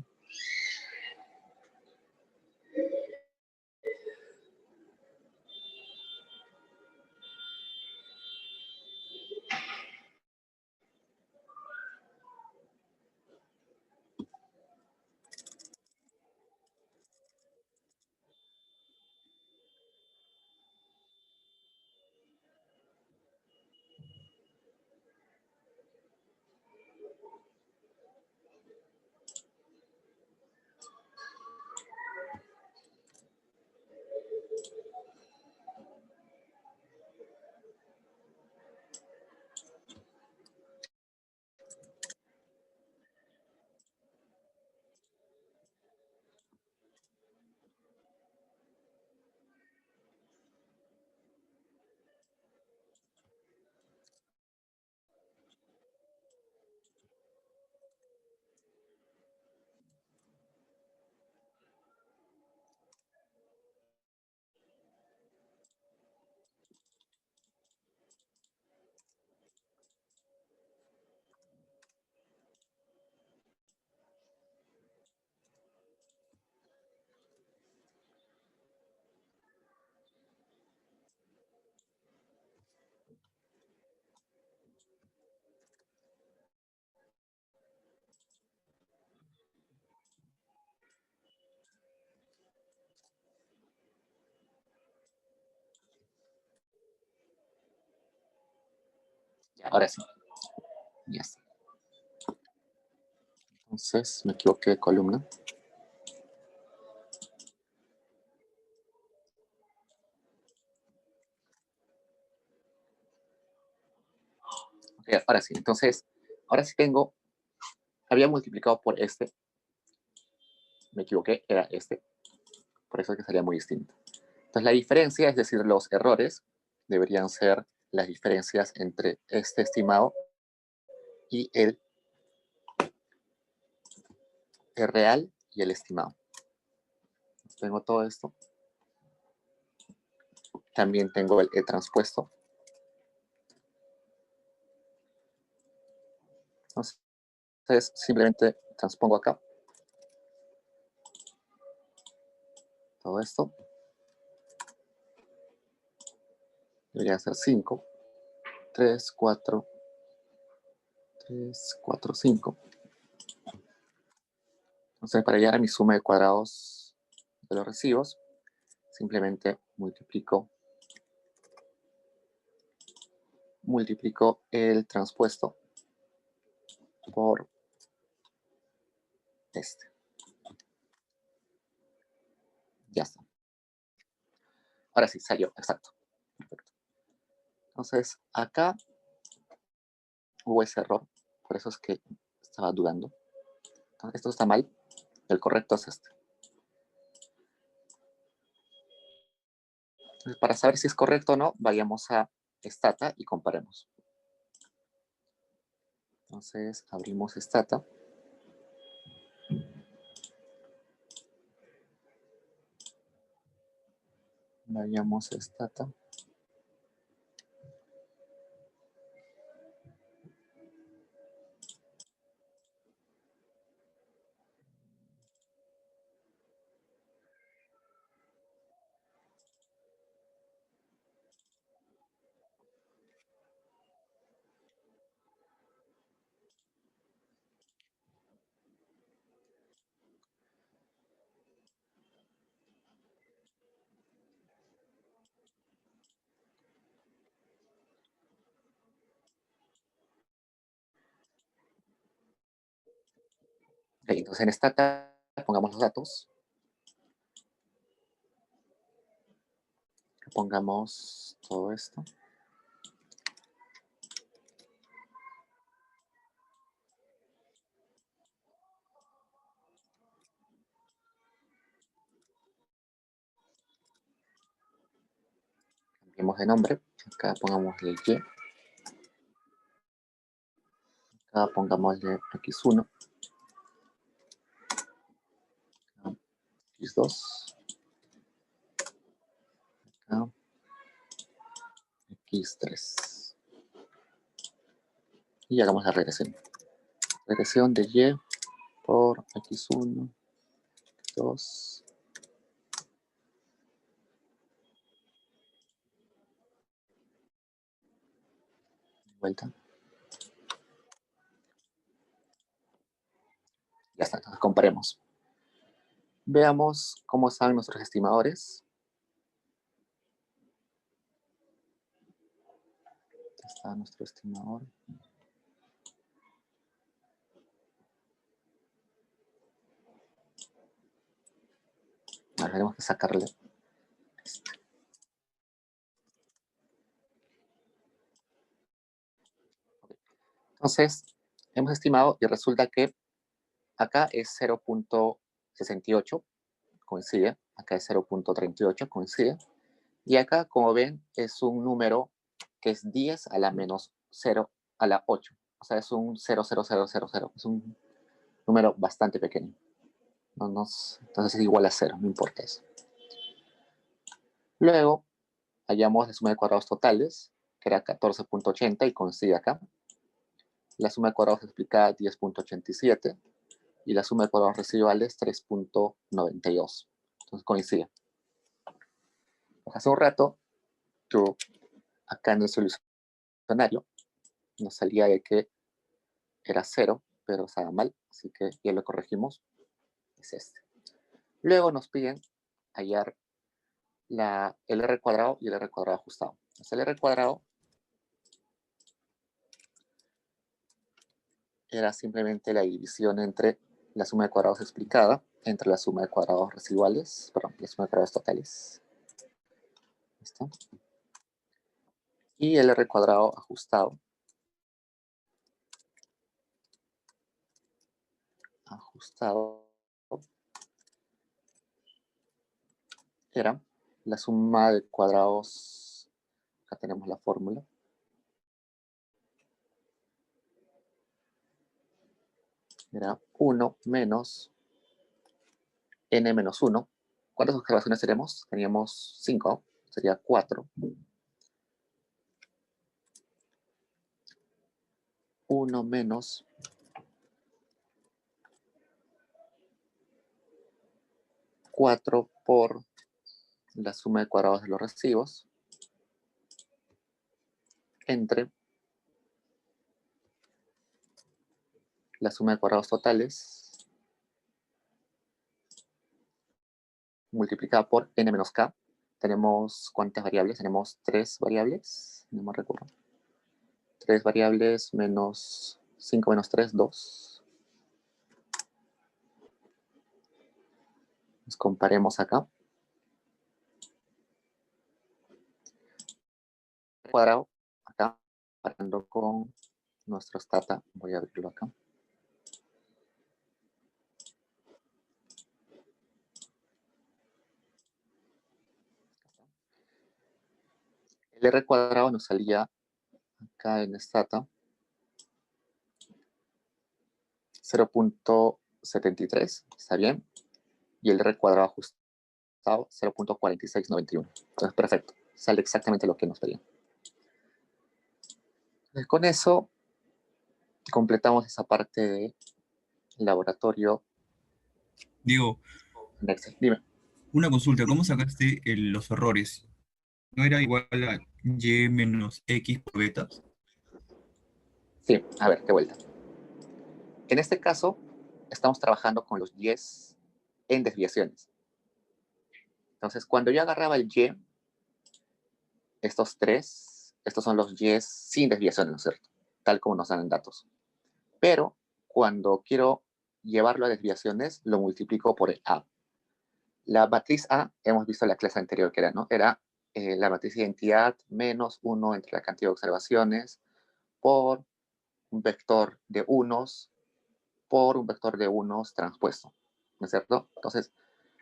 Ya, ahora sí. Ya está. Entonces me equivoqué de columna. Okay, ahora sí. Entonces, ahora sí tengo. Había multiplicado por este. Me equivoqué, era este. Por eso es que salía muy distinto. Entonces la diferencia, es decir, los errores, deberían ser las diferencias entre este estimado y el real y el estimado. Tengo todo esto. También tengo el transpuesto. Entonces simplemente transpongo acá todo esto. Debería ser 5, 3, 4, 3, 4, 5. Entonces, para llegar a mi suma de cuadrados de los recibos, simplemente multiplico el transpuesto por este. Ya está. Ahora sí, salió, exacto. Perfecto. Entonces, acá hubo ese error, por eso es que estaba dudando. Entonces, esto está mal, el correcto es este. Entonces, para saber si es correcto o no, vayamos a Stata y comparemos. Entonces, abrimos Stata. Vayamos a Stata. Okay, entonces en Stata pongamos los datos. Pongamos todo esto. Cambiemos de nombre. Acá pongámosle Y. Acá pongámosle X1. X2. Acá X3. Y hagamos la regresión. Regresión de Y por X1, X2. Vuelta. Ya está, entonces comparemos. Veamos cómo están nuestros estimadores. Aquí está nuestro estimador. Ahora tenemos que sacarle. Entonces, hemos estimado y resulta que acá es 0.68, coincide. Acá es 0.38, coincide. Y acá, como ven, es un número que es 10 a la menos 0 a la 8. O sea, es un 0,0000. Es un número bastante pequeño. Entonces es igual a 0, no importa eso. Luego, hallamos la suma de cuadrados totales, que era 14.80 y coincide acá. La suma de cuadrados explicada 10.87 y la suma de cuadrados residuales 3.92. Entonces coincide. Hace un rato, acá en el solucionario nos salía de que era 0, pero estaba mal, así que ya lo corregimos. Es este. Luego nos piden hallar el R cuadrado y el R cuadrado ajustado. Entonces el R cuadrado era simplemente la división entre la suma de cuadrados explicada entre la suma de cuadrados residuales, perdón, la suma de cuadrados totales. ¿Listo? Y el R cuadrado ajustado. Era la suma de cuadrados, acá tenemos la fórmula, era 1 menos n menos 1. ¿Cuántas observaciones tenemos? Teníamos 5, sería 4. 1 menos cuatro por la suma de cuadrados de los recibos entre la suma de cuadrados totales multiplicada por n menos k. Tenemos ¿cuántas variables? Tenemos 3 variables, no me recuerdo. 3 variables menos 5 menos 3, 2. Nos comparemos acá. Cuadrado, acá, comparando con nuestro stata. Voy a abrirlo acá. El R cuadrado nos salía acá en stata 0.73, está bien. Y el R cuadrado ajustado 0.4691. Entonces, perfecto. Sale exactamente lo que nos pedían. Entonces, con eso completamos esa parte de laboratorio. Diego, Dime. una consulta, ¿cómo sacaste los errores? ¿No era igual a y menos x por beta? Sí, a ver, de vuelta. En este caso, estamos trabajando con los y's en desviaciones. Entonces, cuando yo agarraba el y, estos tres, estos son los y's sin desviaciones, ¿no es cierto? Tal como nos dan en datos. Pero cuando quiero llevarlo a desviaciones, lo multiplico por el a. La matriz A, hemos visto en la clase anterior que era, ¿no? Era la matriz de identidad menos 1 entre la cantidad de observaciones por un vector de unos por un vector de unos transpuesto, ¿no es cierto? Entonces,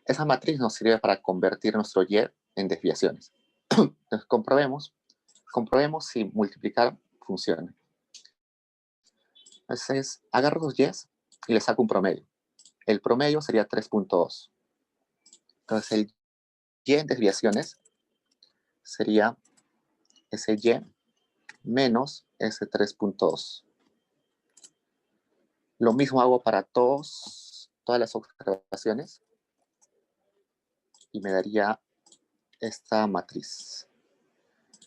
esa matriz nos sirve para convertir nuestro y en desviaciones. Entonces, comprobemos si multiplicar funciona. Entonces, agarro los y's y le saco un promedio. El promedio sería 3.2. Entonces, el y en desviaciones sería ese y menos ese 3.2. Lo mismo hago para todas las observaciones y me daría esta matriz.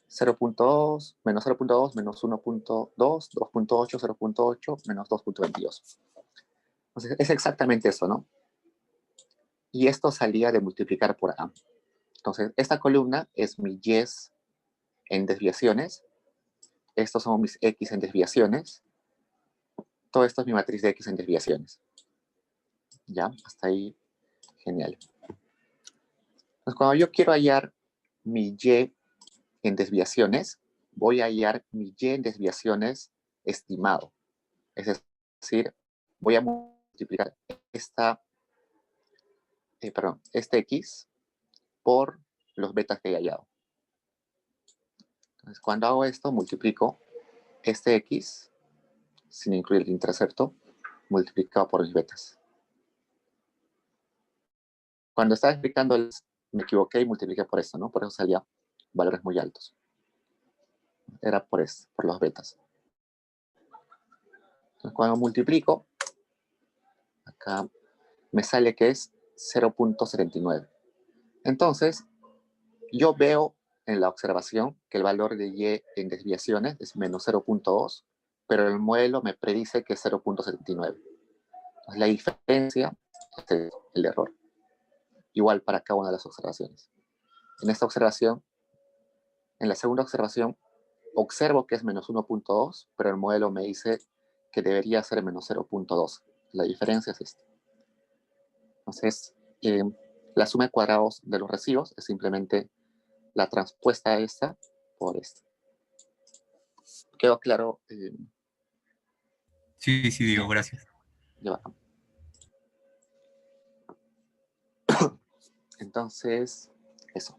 0.2, menos 0.2, menos 1.2, 2.8, 0.8, menos 2.22. Entonces, es exactamente eso, ¿no? Y esto salía de multiplicar por A. Entonces, esta columna es mi Y en desviaciones. Estos son mis X en desviaciones. Todo esto es mi matriz de X en desviaciones. ¿Ya? Hasta ahí, genial. Entonces, cuando yo quiero hallar mi Y en desviaciones, voy a hallar mi Y en desviaciones estimado. Es decir, voy a multiplicar este X por los betas que he hallado. Entonces, cuando hago esto, multiplico este X, sin incluir el intercepto, multiplicado por mis betas. Cuando estaba explicando, me equivoqué y multipliqué por esto, ¿no? Por eso salía valores muy altos. Era por esto, por los betas. Entonces, cuando multiplico, acá me sale que es 0.79. Entonces, yo veo en la observación que el valor de Y en desviaciones es menos 0.2, pero el modelo me predice que es 0.79. Entonces, la diferencia es el error. Igual para cada una de las observaciones. En esta observación, en la segunda observación, observo que es menos 1.2, pero el modelo me dice que debería ser menos 0.2. La diferencia es esta. Entonces, la suma de cuadrados de los recibos es simplemente la transpuesta a esta por esta. ¿Quedó claro? Sí, sí, Diego, gracias. Ya. Entonces, eso.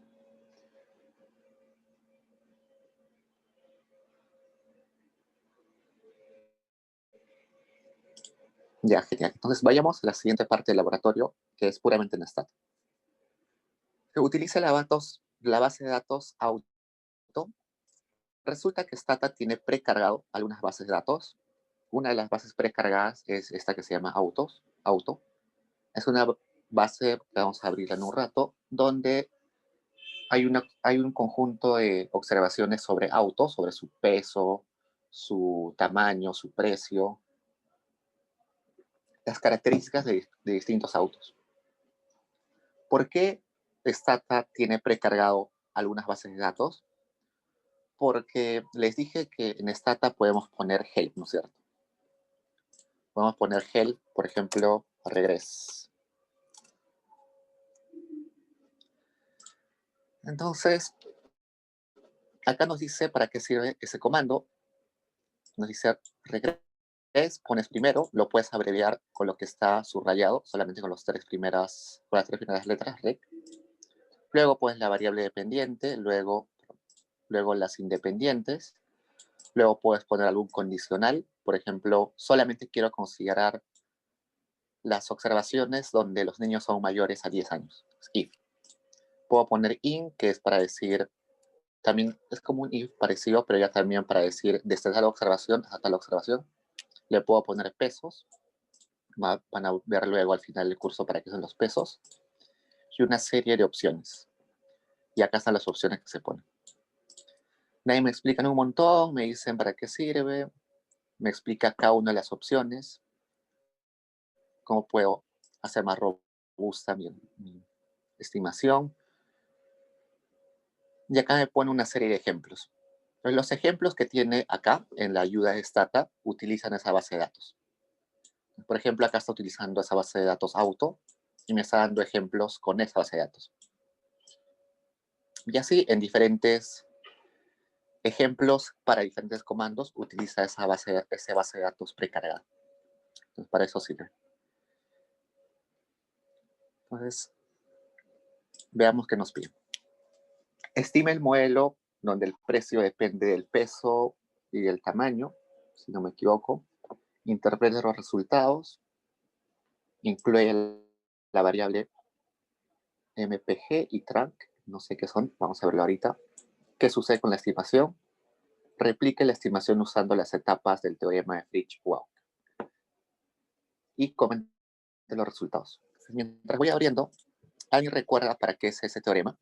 Ya, genial. Entonces, vayamos a la siguiente parte del laboratorio, que es puramente en Stat. Se utiliza la base de datos auto. Resulta que Stata tiene precargado algunas bases de datos. Una de las bases precargadas es esta que se llama auto. Es una base, vamos a abrirla en un rato, donde hay un conjunto de observaciones sobre autos, sobre su peso, su tamaño, su precio, las características de distintos autos. ¿Por qué Stata tiene precargado algunas bases de datos? Porque les dije que en Stata podemos poner help, ¿no es cierto? Podemos poner help, por ejemplo, regress. Entonces, acá nos dice para qué sirve ese comando. Nos dice regres, pones primero, lo puedes abreviar con lo que está subrayado, solamente con las tres primeras letras, reg. Luego pones la variable dependiente, luego las independientes. Luego puedes poner algún condicional. Por ejemplo, solamente quiero considerar las observaciones donde los niños son mayores a 10 años. If. Puedo poner in, que es para decir, también es como un if parecido, pero ya también para decir desde tal observación hasta tal observación. Le puedo poner pesos. Van a ver luego al final del curso para qué son los pesos. Y una serie de opciones. Y acá están las opciones que se ponen. Nadie me explican un montón, me dicen para qué sirve, me explica cada una de las opciones, cómo puedo hacer más robusta mi estimación. Y acá me pone una serie de ejemplos. Los ejemplos que tiene acá en la ayuda de Stata utilizan esa base de datos. Por ejemplo, acá está utilizando esa base de datos auto y me está dando ejemplos con esa base de datos. Y así en diferentes ejemplos para diferentes comandos utiliza esa base de datos precargada. Entonces, para eso sirve. Entonces, veamos qué nos pide. Estima el modelo donde el precio depende del peso y del tamaño, si no me equivoco. Interprete los resultados. Incluye la variable MPG y TRANC, no sé qué son, vamos a verlo ahorita. ¿Qué sucede con la estimación? Replique la estimación usando las etapas del teorema de Fritz-Walk. Y comente los resultados. Mientras voy abriendo, ¿alguien recuerda para qué es ese teorema?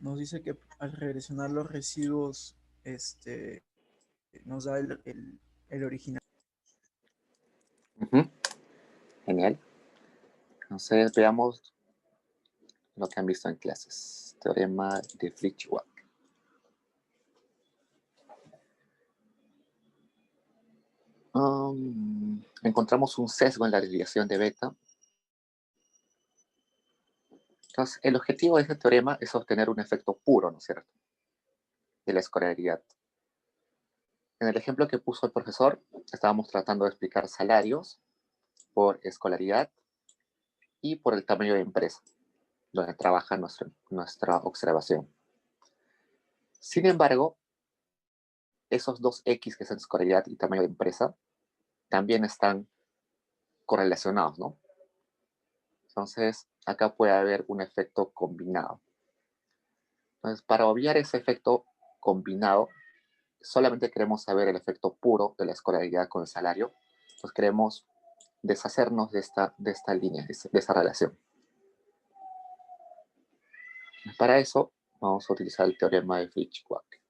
Nos dice que al regresionar los residuos, nos da el original. Genial. Entonces veamos lo que han visto en clases. Teorema de Fritz-Walk. Encontramos un sesgo en la desviación de beta. Entonces, el objetivo de este teorema es obtener un efecto puro, ¿no es cierto?, de la escolaridad. En el ejemplo que puso el profesor, estábamos tratando de explicar salarios por escolaridad y por el tamaño de empresa, donde trabaja nuestra observación. Sin embargo, esos dos X que son escolaridad y tamaño de empresa también están correlacionados, ¿no? Entonces, acá puede haber un efecto combinado. Entonces, para obviar ese efecto combinado, solamente queremos saber el efecto puro de la escolaridad con el salario. Entonces, queremos deshacernos de esta línea, de esa relación. Para eso, vamos a utilizar el teorema de Fritz-Walk.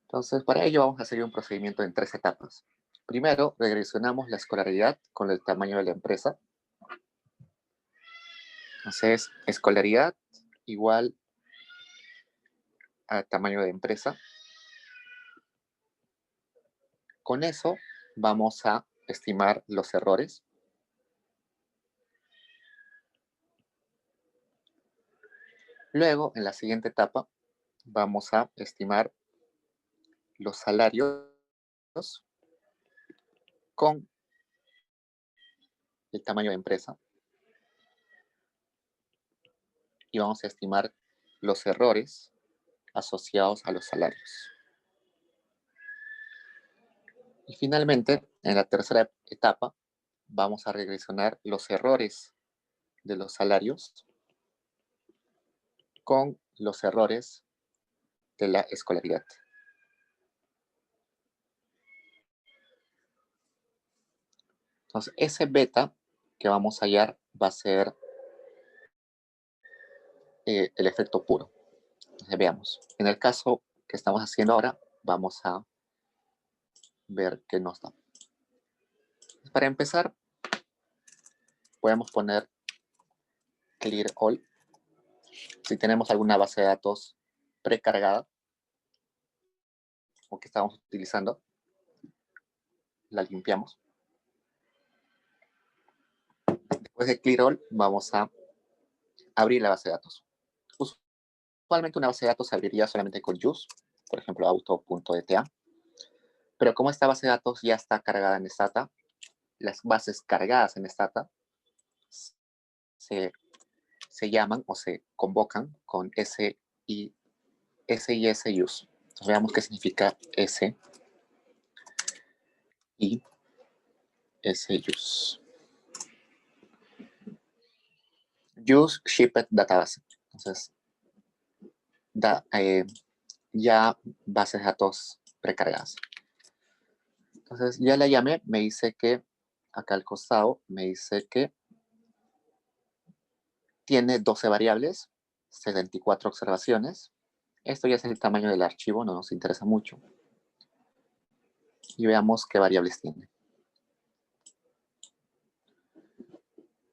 Entonces, para ello vamos a seguir un procedimiento en 3 etapas. Primero, regresionamos la escolaridad con el tamaño de la empresa. Entonces, escolaridad igual a tamaño de empresa. Con eso vamos a estimar los errores. Luego, en la siguiente etapa, vamos a estimar los salarios con el tamaño de empresa. Y vamos a estimar los errores asociados a los salarios. Y finalmente, en la tercera etapa, vamos a regresionar los errores de los salarios con los errores de la escolaridad. Entonces, ese beta que vamos a hallar va a ser el efecto puro. Entonces, veamos. En el caso que estamos haciendo ahora, vamos a ver qué nos da. Para empezar, podemos poner clear all Si tenemos alguna base de datos precargada o que estamos utilizando, la limpiamos. Después de clear all, vamos a abrir la base de datos. Usualmente una base de datos se abriría solamente con use, por ejemplo, auto.eta. Pero como esta base de datos ya está cargada en Stata, las bases cargadas en Stata se llaman o se convocan con S y S use. Entonces, veamos qué significa S y S use. Use shipped database. Entonces, ya bases de datos precargadas. Entonces, ya la llamé, me dice que, acá al costado, me dice que tiene 12 variables, 74 observaciones. Esto ya es el tamaño del archivo, no nos interesa mucho. Y veamos qué variables tiene.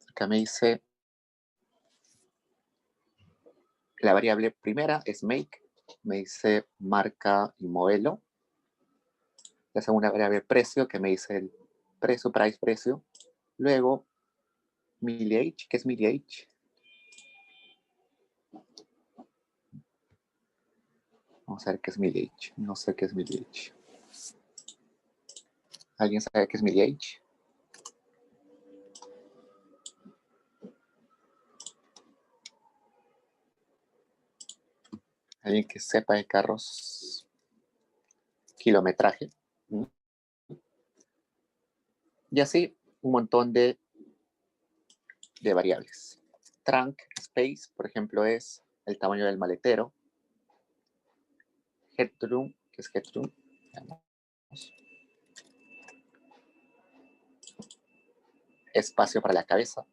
Acá me dice, la variable primera es make, me dice marca y modelo. La segunda variable precio, que me dice el precio, price, precio. Luego, milliage, ¿qué es milliage? Vamos a ver qué es milliage. No sé qué es milliage. ¿Alguien sabe qué es milliage? Alguien que sepa de carros. Kilometraje. Y así un montón de variables. Trunk space, por ejemplo, es el tamaño del maletero. Headroom, que es headroom. Espacio para la cabeza.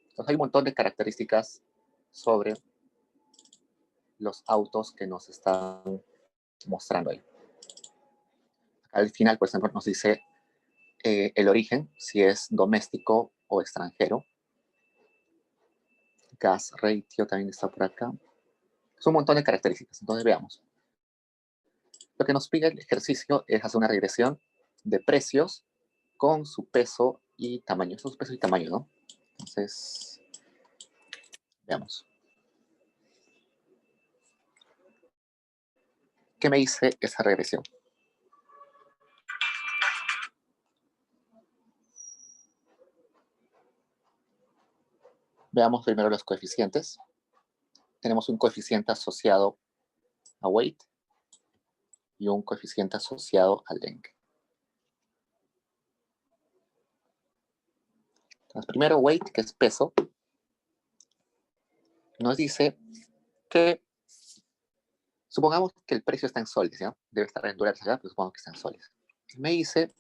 Entonces hay un montón de características sobre los autos que nos están mostrando ahí. Al final, por ejemplo, nos dice el origen, si es doméstico o extranjero. Gas ratio también está por acá. Es un montón de características. Entonces veamos. Lo que nos pide el ejercicio es hacer una regresión de precios con su peso y tamaño. Esto es peso y tamaño, ¿no? Entonces, veamos. ¿Qué me dice esa regresión? Veamos primero los coeficientes. Tenemos un coeficiente asociado a weight y un coeficiente asociado a length. Entonces, primero weight, que es peso, nos dice que supongamos que el precio está en soles, ¿ya? Debe estar en dólares acá, pero supongamos que está en soles. Me dice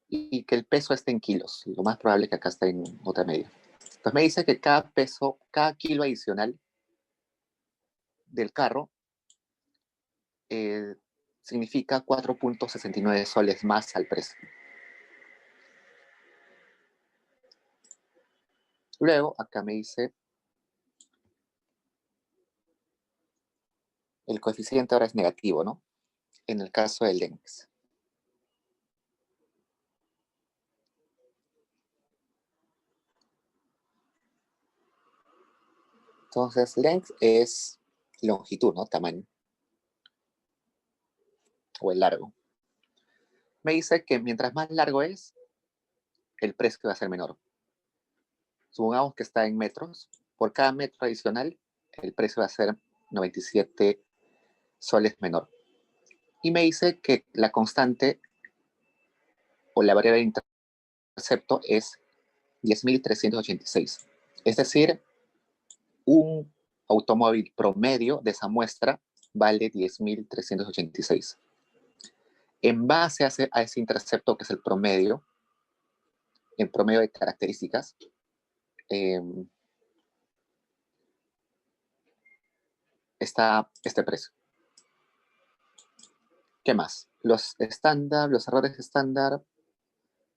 y que el peso esté en kilos. Lo más probable es que acá esté en otra medida. Entonces me dice que cada peso, cada kilo adicional del carro significa 4.69 soles más al precio. Luego, acá me dice el coeficiente ahora es negativo, ¿no? En el caso del length. Entonces, length es longitud, ¿no? Tamaño. O el largo. Me dice que mientras más largo es, el precio va a ser menor. Supongamos que está en metros. Por cada metro adicional, el precio va a ser 97 soles menor. Y me dice que la constante o la variable de intercepto es 10.386. Es decir, un automóvil promedio de esa muestra vale 10.386. En base a ese intercepto, que es el promedio, en promedio de características, está este precio. ¿Qué más? Los errores estándar,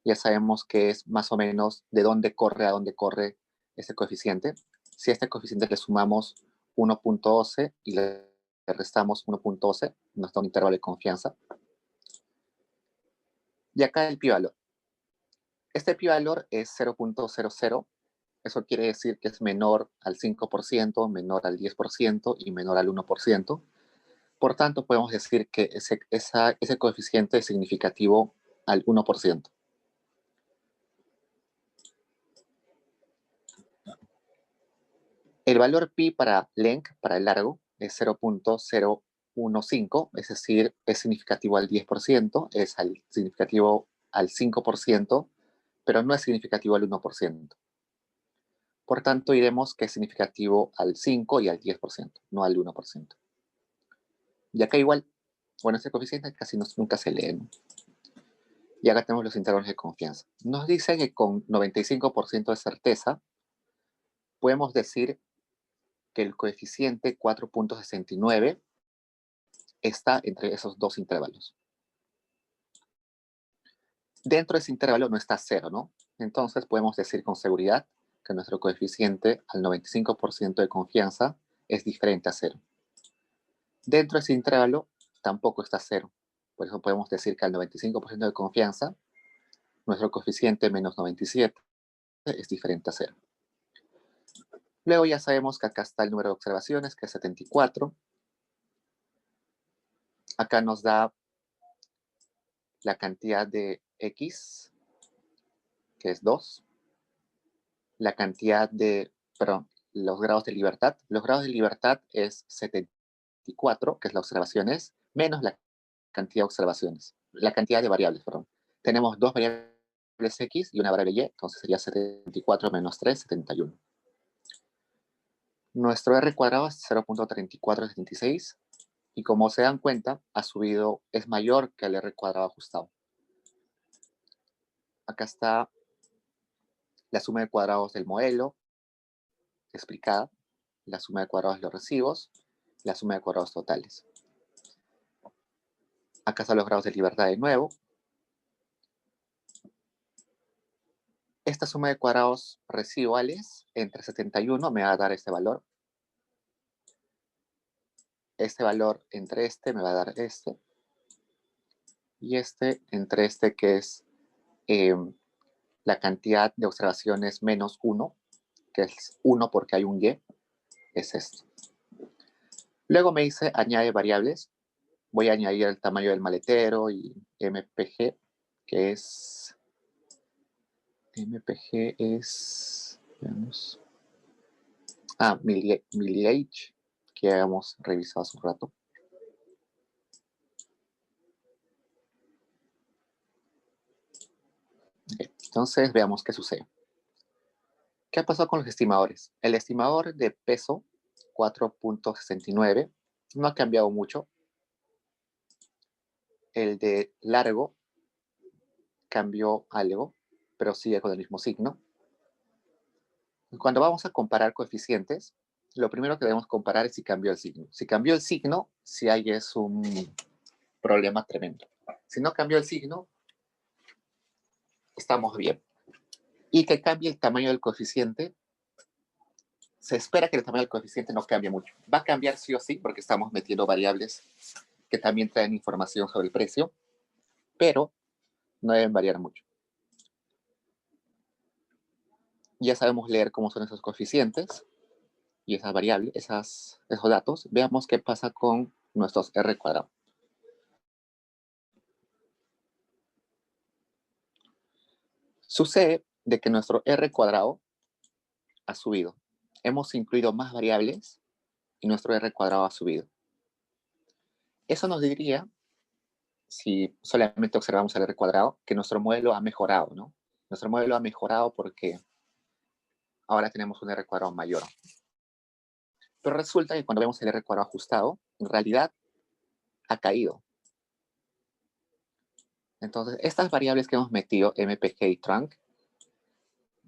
ya sabemos que es más o menos de dónde corre a dónde corre ese coeficiente. Si a este coeficiente le sumamos 1.12 y le restamos 1.12, nos da un intervalo de confianza. Y acá el pi-valor. Este pi-valor es 0.00. Eso quiere decir que es menor al 5%, menor al 10% y menor al 1%. Por tanto, podemos decir que ese coeficiente es significativo al 1%. El valor pi para length, para el largo, es 0.015, es decir, es significativo al 10%, es significativo al 5%, pero no es significativo al 1%. Por tanto, diremos que es significativo al 5 y al 10%, no al 1%. Y acá igual, bueno, este coeficiente casi nunca se lee, ¿no? Y acá tenemos los intervalos de confianza. Nos dice que con 95% de certeza podemos decir que el coeficiente 4.69 está entre esos dos intervalos. Dentro de ese intervalo no está 0, ¿no? Entonces podemos decir con seguridad que nuestro coeficiente al 95% de confianza es diferente a 0. Dentro de ese intervalo tampoco está 0. Por eso podemos decir que al 95% de confianza, nuestro coeficiente menos 97 es diferente a 0. Luego ya sabemos que acá está el número de observaciones, que es 74. Acá nos da la cantidad de X, que es 2. La cantidad de, perdón, los grados de libertad. Los grados de libertad es 74, que es las observaciones, menos la cantidad de observaciones. La cantidad de variables, perdón. Tenemos dos variables X y una variable Y, entonces sería 74 menos 3, 71. Nuestro R cuadrado es 0.3476 y como se dan cuenta, ha subido, es mayor que el R cuadrado ajustado. Acá está la suma de cuadrados del modelo explicada, la suma de cuadrados de los recibos, la suma de cuadrados totales. Acá están los grados de libertad de nuevo. Esta suma de cuadrados residuales entre 71 me va a dar este valor. Este valor entre este me va a dar este. Y este entre este que es la cantidad de observaciones menos 1, que es 1 porque hay un Y, es esto. Luego me dice añade variables. Voy a añadir el tamaño del maletero y MPG, que es... MPG es... Veamos. Milli-age, que habíamos revisado hace un rato. Okay. Entonces, veamos qué sucede. ¿Qué ha pasado con los estimadores? El estimador de peso, 4.69, no ha cambiado mucho. El de largo cambió algo, pero sigue con el mismo signo. Cuando vamos a comparar coeficientes, lo primero que debemos comparar es si cambió el signo. Si cambió el signo, si hay es un problema tremendo. Si no cambió el signo, estamos bien. Y que cambie el tamaño del coeficiente, se espera que el tamaño del coeficiente no cambie mucho. Va a cambiar sí o sí, porque estamos metiendo variables que también traen información sobre el precio, pero no deben variar mucho. Ya sabemos leer cómo son esos coeficientes y esas variables, esos datos. Veamos qué pasa con nuestros R cuadrados. Sucede de que nuestro R cuadrado ha subido. Hemos incluido más variables y nuestro R cuadrado ha subido. Eso nos diría, si solamente observamos el R cuadrado, que nuestro modelo ha mejorado, ¿no? Nuestro modelo ha mejorado porque ahora tenemos un R cuadrado mayor. Pero resulta que cuando vemos el R cuadrado ajustado, en realidad ha caído. Entonces, estas variables que hemos metido, MPG y trunc,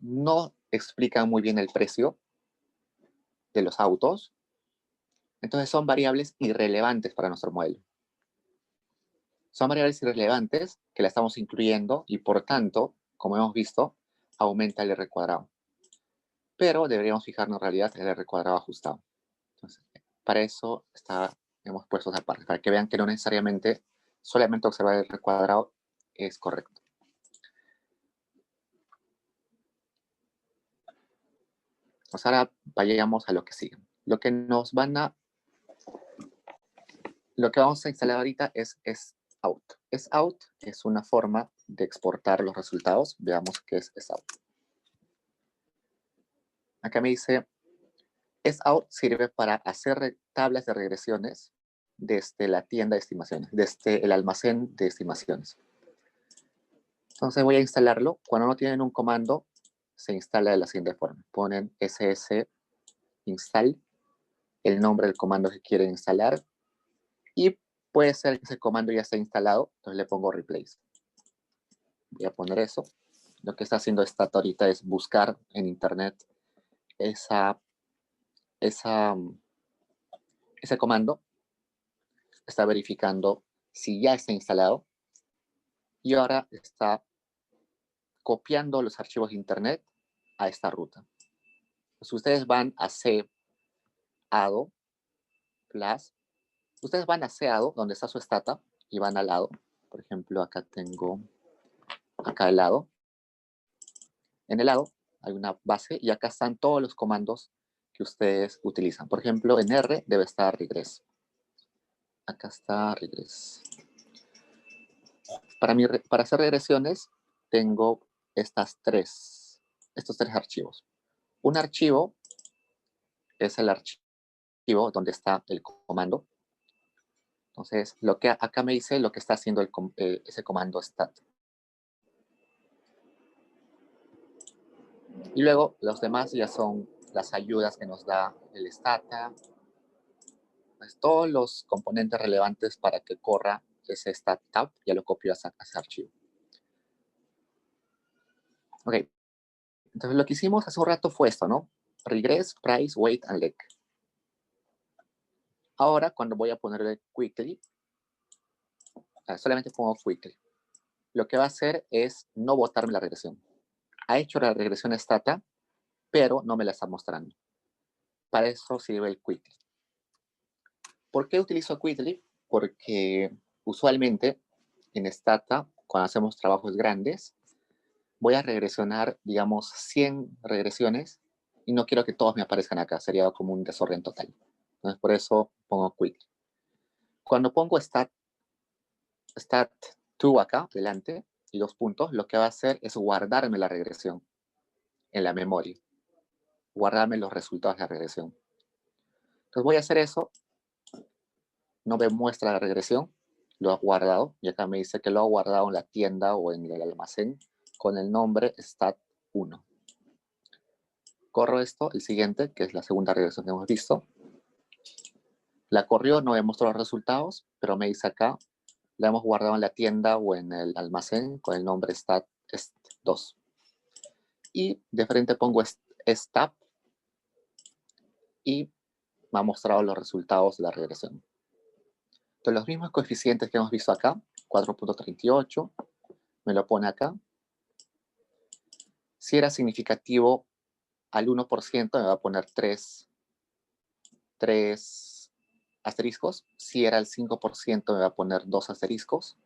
no explican muy bien el precio de los autos. Entonces, son variables irrelevantes para nuestro modelo. Son variables irrelevantes que la estamos incluyendo y, por tanto, como hemos visto, aumenta el R cuadrado. Pero deberíamos fijarnos en realidad en el R cuadrado ajustado. Entonces, Para eso hemos puesto esa parte, para que vean que no necesariamente solamente observar el recuadrado es correcto. Pues ahora vayamos a lo que sigue. Lo que vamos a instalar ahorita es SOUT. SOUT es una forma de exportar los resultados. Veamos qué es SOUT. Acá me dice, SOUT sirve para hacer tablas de regresiones desde la tienda de estimaciones, desde el almacén de estimaciones. Entonces voy a instalarlo. Cuando no tienen un comando, se instala de la siguiente forma. Ponen ss install, el nombre del comando que quieren instalar, y puede ser que ese comando ya esté instalado, entonces le pongo replace. Voy a poner eso. Lo que está haciendo Stat ahorita es buscar en internet ese comando. Está verificando si ya está instalado y ahora está copiando los archivos de internet a esta ruta. Si ustedes van a cado plus, ustedes van a cado donde está su stata y van al lado. Por ejemplo, acá tengo acá al lado. En el lado hay una base y acá están todos los comandos que ustedes utilizan. Por ejemplo, en R debe estar regress. Acá está regress. Para hacer regresiones tengo estos tres archivos. Un archivo es el archivo donde está el comando. Entonces, lo que acá me dice lo que está haciendo ese comando stat. Y luego los demás ya son las ayudas que nos da el stata. Pues todos los componentes relevantes para que corra ese stat tab, ya lo copio a ese archivo. Ok. Entonces lo que hicimos hace un rato fue esto, ¿no? Regress, price, weight, and leg. Ahora, cuando voy a ponerle quickly, solamente pongo quickly. Lo que va a hacer es no botarme la regresión. Ha hecho la regresión stata, pero no me la está mostrando. Para eso sirve el quickly. ¿Por qué utilizo quickly? Porque usualmente en stata, cuando hacemos trabajos grandes, voy a regresionar, digamos, 100 regresiones y no quiero que todos me aparezcan acá. Sería como un desorden total. Entonces, por eso pongo quickly. Cuando pongo stat2 acá, delante, y 2 puntos, lo que va a hacer es guardarme la regresión en la memoria. Guardarme los resultados de la regresión. Entonces voy a hacer eso. No me muestra la regresión. Lo ha guardado. Y acá me dice que lo ha guardado en la tienda o en el almacén con el nombre stat1. Corro esto, el siguiente, que es la segunda regresión que hemos visto. La corrió, no me mostró los resultados, pero me dice acá, la hemos guardado en la tienda o en el almacén con el nombre stat2. Y de frente pongo stat y me ha mostrado los resultados de la regresión. Entonces, los mismos coeficientes que hemos visto acá, 4.38, me lo pone acá. Si era significativo al 1%, me va a poner 3 asteriscos. Si era al 5%, me va a poner 2 asteriscos.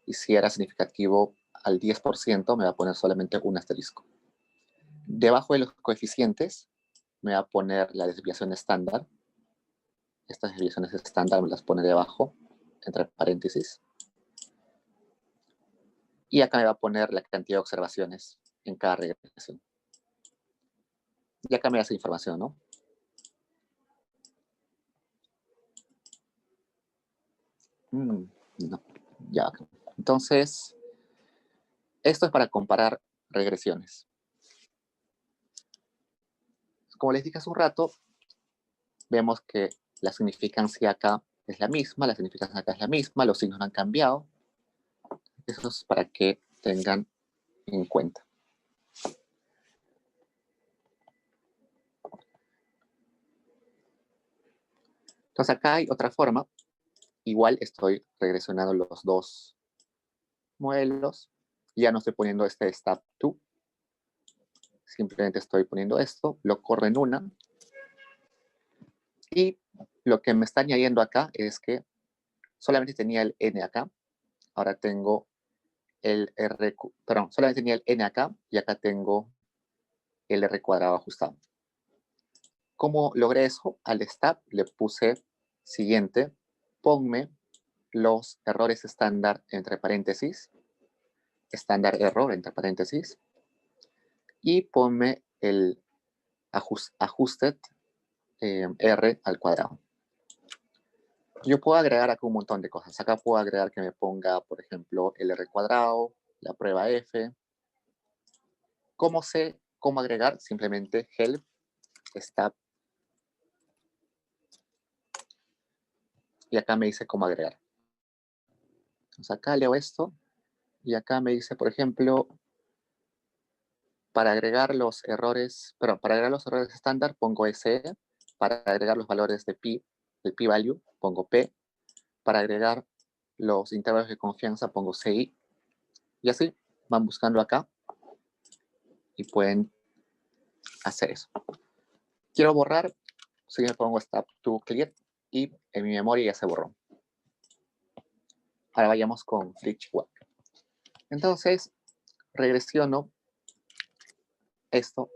Y si era significativo al 10%, me va a poner solamente un asterisco. Debajo de los coeficientes, me va a poner la desviación estándar. Estas desviaciones estándar me las pone debajo, entre paréntesis. Y acá me va a poner la cantidad de observaciones en cada regresión. Y acá me da esa información, ¿no? No, ya. Entonces, esto es para comparar regresiones. Como les dije hace un rato, vemos que la significancia acá es la misma, la significancia acá es la misma, los signos no han cambiado. Eso es para que tengan en cuenta. Entonces acá hay otra forma. Igual estoy regresionando los dos modelos. Ya no estoy poniendo este stat2. Simplemente estoy poniendo esto, lo corro en una. Y lo que me está añadiendo acá es que solamente tenía el n acá, ahora tengo el r, perdón, solamente tenía el n acá y acá tengo el r cuadrado ajustado. ¿Cómo logré eso? Al step le puse siguiente, ponme los errores estándar entre paréntesis, estándar error entre paréntesis, y ponme el ajusted r al cuadrado. Yo puedo agregar acá un montón de cosas. Acá puedo agregar que me ponga, por ejemplo, el r cuadrado, la prueba f. ¿Cómo sé cómo agregar? Simplemente help, step, y acá me dice cómo agregar. Entonces acá leo esto, y acá me dice, por ejemplo, para agregar los errores, perdón, para agregar los errores estándar pongo SE, para agregar los valores de pi, el p-value, pongo P, para agregar los intervalos de confianza pongo CI, y así van buscando acá y pueden hacer eso. Quiero borrar, si me pongo stop to clear y en mi memoria ya se borró. Ahora vayamos con FlitchWalk. Entonces, regresiono esto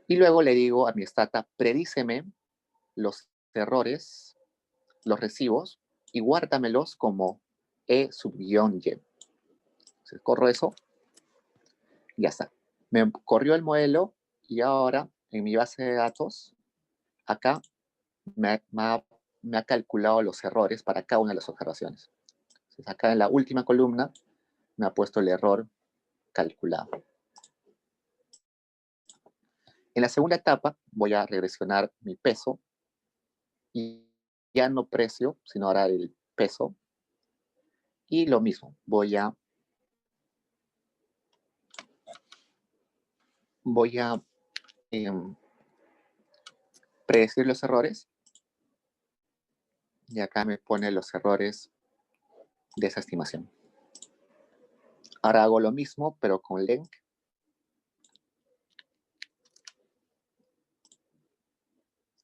y luego le digo a mi stata, predíceme los errores, los recibos, y guárdamelos como E sub-y. Entonces, corro eso, ya está. Me corrió el modelo y ahora en mi base de datos, acá me ha calculado los errores para cada una de las observaciones. Entonces, acá en la última columna me ha puesto el error calculado. En la segunda etapa voy a regresionar mi peso y ya no precio, sino ahora el peso. Y lo mismo, voy a predecir los errores. Y acá me pone los errores de esa estimación. Ahora hago lo mismo, pero con length.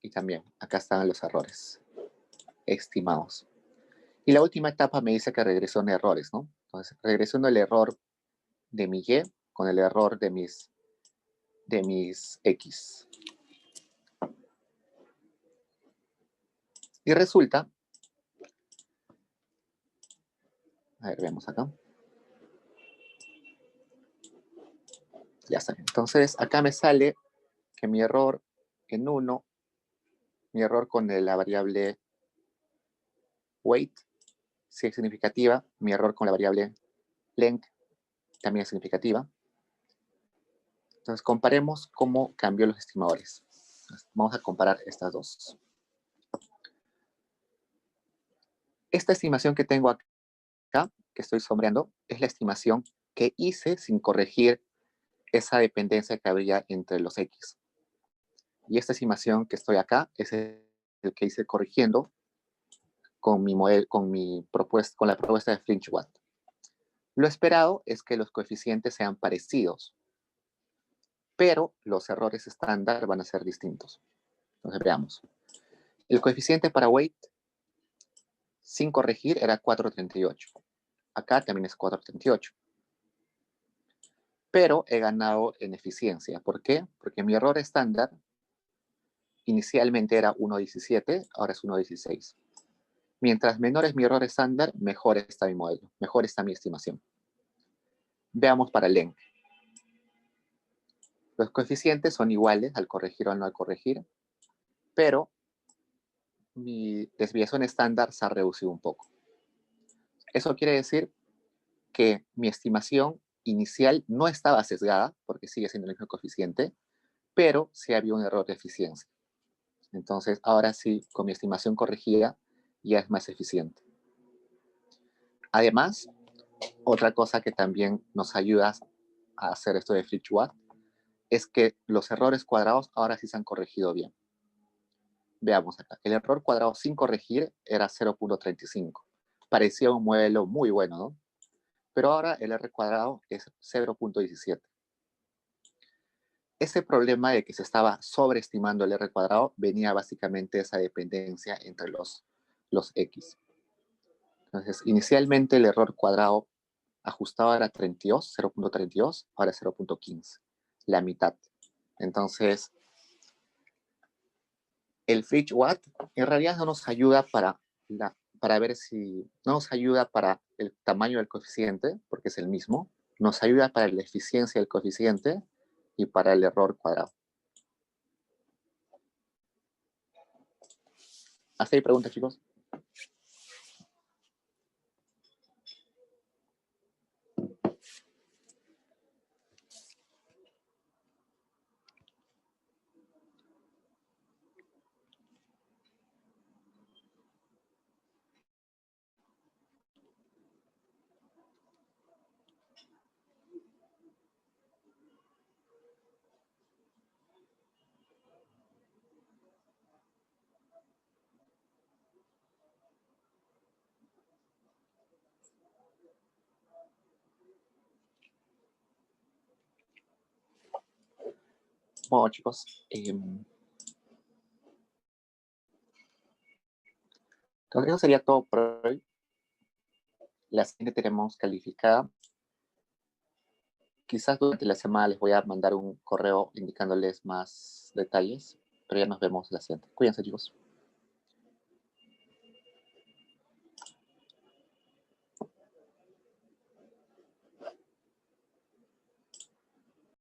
Y también, acá están los errores estimados. Y la última etapa me dice que regresione errores, ¿no? Entonces, regresiono el error de mi Y con el error de mis X. Y resulta, a ver, veamos acá. Ya está. Entonces, acá me sale que mi error en 1, mi error con la variable weight, si es significativa, mi error con la variable length también es significativa. Entonces, comparemos cómo cambió los estimadores. Vamos a comparar estas dos. Esta estimación que tengo acá, que estoy sombreando, es la estimación que hice sin corregir esa dependencia que había entre los X. Y esta estimación que estoy acá es el que hice corrigiendo con mi modelo, con la propuesta de FlitchWalk. Lo esperado es que los coeficientes sean parecidos, pero los errores estándar van a ser distintos. Entonces veamos. El coeficiente para weight sin corregir era 4.38. Acá también es 4.38. Pero he ganado en eficiencia. ¿Por qué? Porque mi error estándar inicialmente era 1.17, ahora es 1.16. Mientras menor es mi error estándar, mejor está mi modelo, mejor está mi estimación. Veamos para length. Los coeficientes son iguales al corregir o no al corregir, pero mi desviación estándar se ha reducido un poco. Eso quiere decir que mi estimación inicial no estaba sesgada, porque sigue siendo el mismo coeficiente, pero sí había un error de eficiencia. Entonces, ahora sí, con mi estimación corregida, ya es más eficiente. Además, otra cosa que también nos ayuda a hacer esto de FlitchWalk es que los errores cuadrados ahora sí se han corregido bien. Veamos acá. El error cuadrado sin corregir era 0.35. Parecía un modelo muy bueno, ¿no? Pero ahora el R cuadrado es 0.17. ese problema de que se estaba sobreestimando el R cuadrado venía básicamente de esa dependencia entre los X. Entonces, inicialmente el error cuadrado ajustado era 32, 0.32, ahora 0.15, la mitad. Entonces, el Fitch-Watt en realidad no nos ayuda para ver si, no nos ayuda para el tamaño del coeficiente, porque es el mismo, nos ayuda para la eficiencia del coeficiente y para el error cuadrado. ¿Hasta ahí preguntas, chicos? Bueno, chicos, entonces eso sería todo por hoy. La siguiente tenemos calificada. Quizás durante la semana les voy a mandar un correo indicándoles más detalles, pero ya nos vemos la siguiente. Cuídense, chicos.